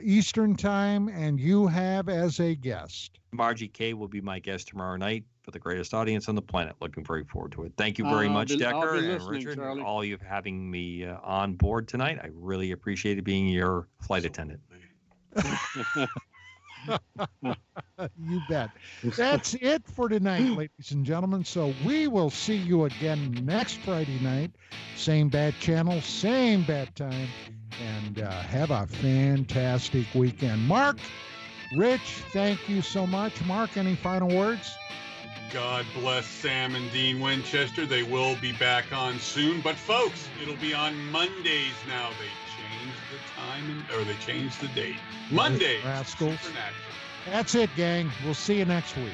Speaker 4: Eastern Time, and you have as a guest.
Speaker 14: Margie K will be my guest tomorrow night for the greatest audience on the planet. Looking very forward to it. Thank you very much, Decker and Richard, and all you having me on board tonight. I really appreciated being your flight attendant.
Speaker 4: You bet. That's it for tonight, ladies and gentlemen. So we will see you again next Friday night. Same bad channel, same bad time. And have a fantastic weekend. Mark, Rich, thank you so much. Mark, any final words?
Speaker 6: God bless Sam and Dean Winchester. They will be back on soon. But folks, it'll be on Mondays now. They changed the time, or they changed the date. Monday.
Speaker 4: Rascals. That's it, gang. We'll see you next week.